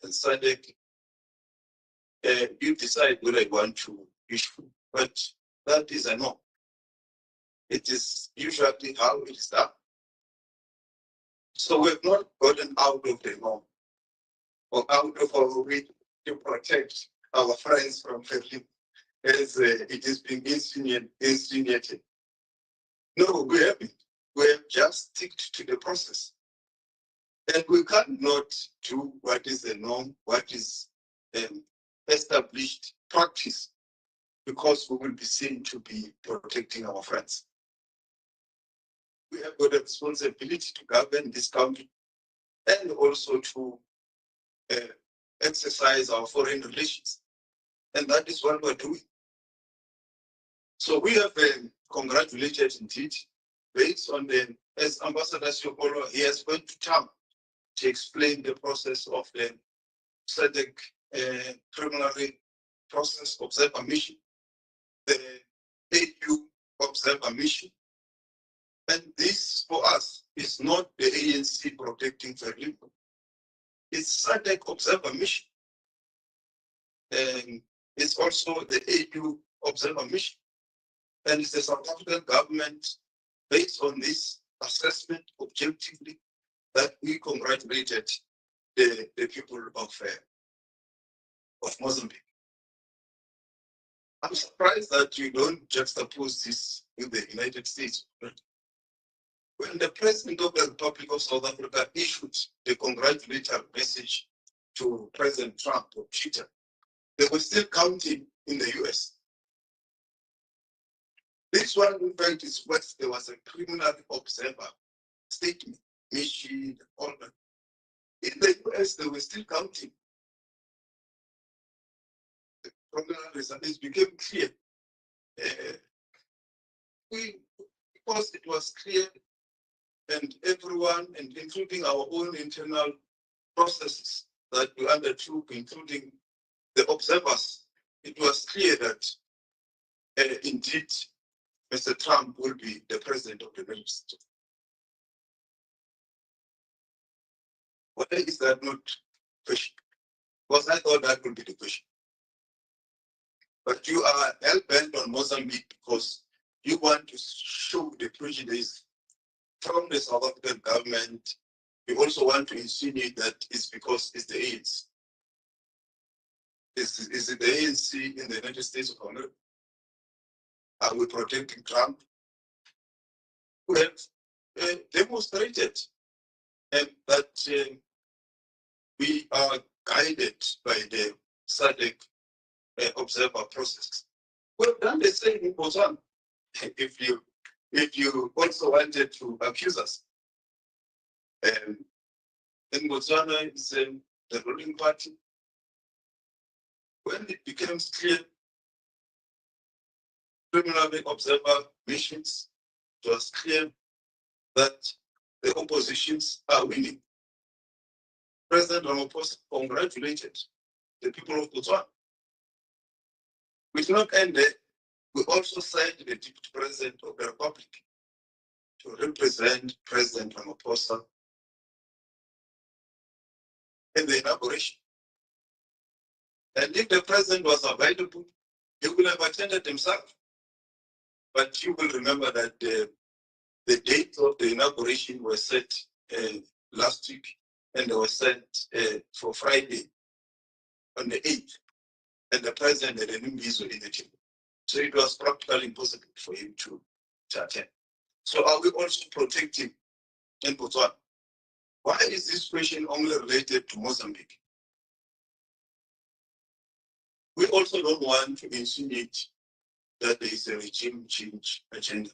SADC, you decide whether you want to issue. But that is a no. It is usually how it is done. So we've not gotten out of the norm or out of our way to protect our friends from Berlin, as it is being insinuated. No, we haven't. We have just sticked to the process. And we cannot do what is the norm, what is established practice, because we will be seen to be protecting our friends. We have got a responsibility to govern this country and also to exercise our foreign relations. And that is what we're doing. So we have congratulated indeed, based on the, as Ambassador Siopolo, he has went to town to explain the process of the SADC preliminary process observer mission, the AU observer mission. And this, for us, is not the ANC protecting Berlin. It's SADC observer mission. And it's also the AU observer mission. And it's the South African government, based on this assessment objectively, that we congratulated the people of Mozambique. I'm surprised that you don't juxtapose this with the United States. When the President of the Republic of South Africa issued the congratulatory message to President Trump on Twitter, they were still counting in the US. This one, in fact, is what there was a criminal observer statement, mission, all that. In the US, they were still counting. The criminal results became clear. Because it was clear, and everyone, and including our own internal processes that we undertook, including the observers, it was clear that indeed Mr. Trump will be the president of the United States. Why is that not question? Because I thought that would be the question. But you are hell-bent on Mozambique because you want to show the prejudice from the South African government. You also want to insinuate that it's because it's the ANC. Is it the ANC in the United States of America? Are we protecting Trump? we have demonstrated that we are guided by the SADC observer process. We've done the same in Botswana. If you also wanted to accuse us, in Botswana, it's the ruling party. When it becomes clear, criminal observer missions, it was clear that the oppositions are winning. President Ramaphosa congratulated the people of Botswana. We did not end there. We also signed the Deputy President of the Republic to represent President Ramaphosa in the inauguration. And if the president was available, he would have attended himself. But you will remember that the date of the inauguration was set last week, and they were set for Friday on the 8th. And the president had an visa in the team. So it was practically impossible for him to attend. So are we also protecting in Botswana? Why is this question only related to Mozambique? We also don't want to insinuate that there is a regime change agenda.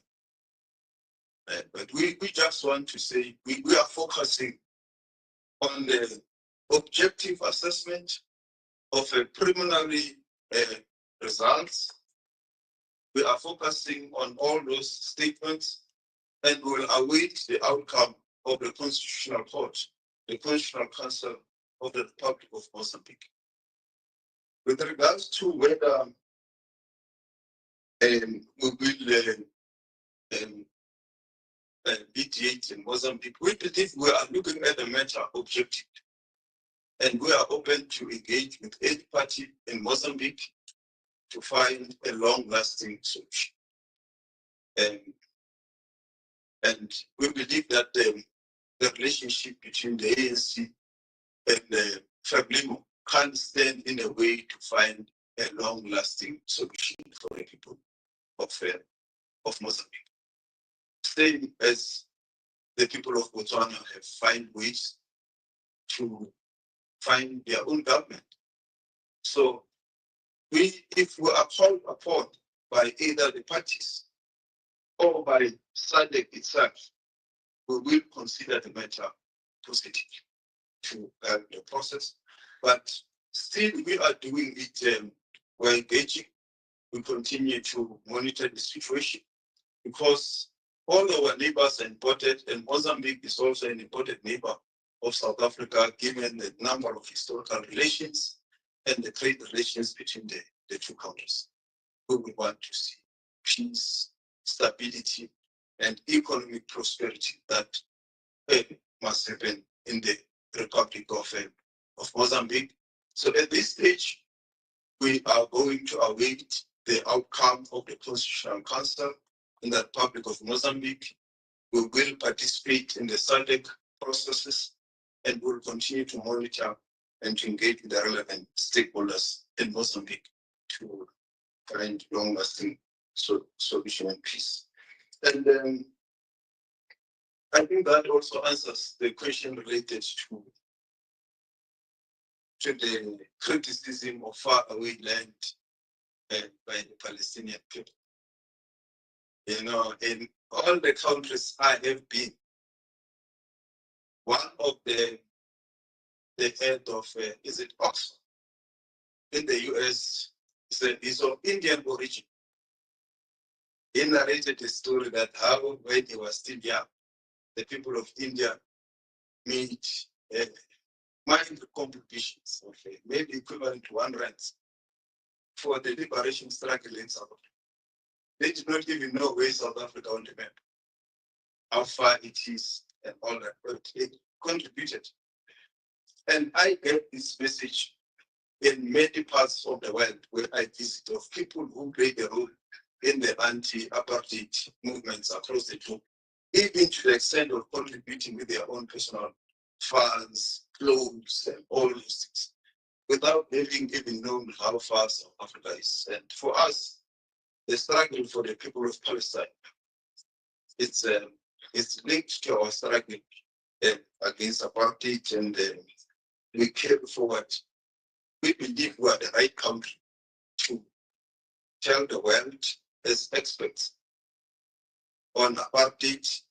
But we just want to say we are focusing on the objective assessment of a preliminary results. We are focusing on all those statements, and we will await the outcome of the Constitutional Court, the Constitutional Council of the Republic of Mozambique. With regards to whether we will mediate in Mozambique, we believe we are looking at the matter objectively, and we are open to engage with any party in Mozambique to find a long-lasting solution. And we believe that the relationship between the ANC and the FRELIMO can stand in a way to find a long-lasting solution for the people of Mozambique. Same as the people of Botswana have found ways to find their own government. So if we are called upon by either the parties or by SADC itself, we will consider the matter positive to the process. But still, we are doing it, we're engaging. We continue to monitor the situation because all our neighbors are important, and Mozambique is also an important neighbor of South Africa, given the number of historical relations and the trade relations between the two countries. We would want to see peace, stability, and economic prosperity that must happen in the Republic of Mozambique. So at this stage, we are going to await the outcome of the Constitutional Council in the Republic of Mozambique. We will participate in the SADC processes, and will continue to monitor and to engage with the relevant stakeholders in Mozambique to find long-lasting solution and peace. And I think that also answers the question related to the criticism of faraway land by the Palestinian people. You know, in all the countries I have been, one of the head of, is it Oxford, in the US, is of Indian origin. He narrated a story that how, when he was still young, the people of India made minor contributions of maybe equivalent to R1 for the liberation struggle in South Africa. They did not even know where South Africa on the map, how far it is, and all that, but they contributed. And I get this message in many parts of the world where I visit of people who played a role in the anti-apartheid movements across the globe, even to the extent of contributing with their own personal funds, clothes, and all those things, without having even known how far South Africa is. And for us, the struggle for the people of Palestine, it's is linked to our struggle against apartheid, and we carry forward. We believe we are the right country to tell the world as experts on apartheid,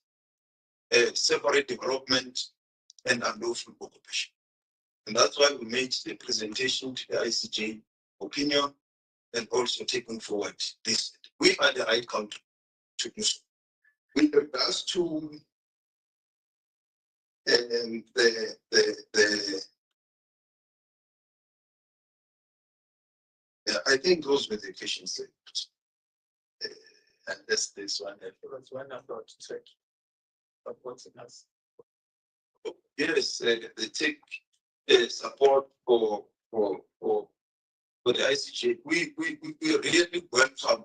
separate development, and unlawful occupation. And that's why we made the presentation to the ICJ opinion and also taking forward this. We are the right country to do so. With regards to I think those were the questions. And this one. That's one I thought to check. But what's else? Yes, they take support for the ICJ. We really welcome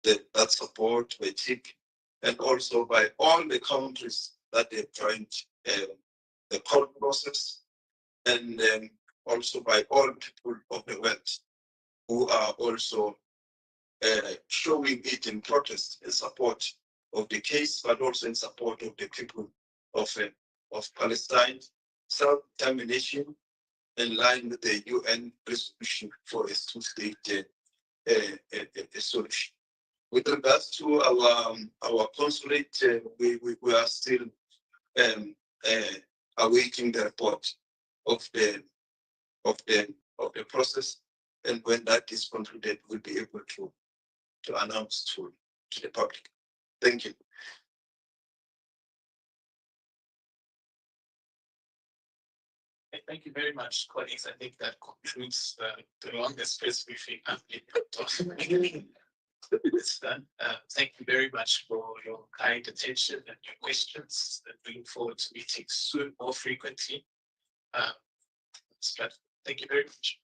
that support by TIC and also by all the countries that have joined the court process, and also by all people of the world who are also showing it in protest in support of the case, but also in support of the people of Palestine, self-determination in line with the UN resolution for a two-state solution. With regards to our consulate, we are still awaiting the report of the process, and when that is concluded, we'll be able to announce to the public. Thank you. Thank you very much, colleagues. I think that concludes the longest press briefing I've been talking. It's done. Thank you very much for your kind attention and your questions. And looking forward to meeting soon more frequently. Thank you very much.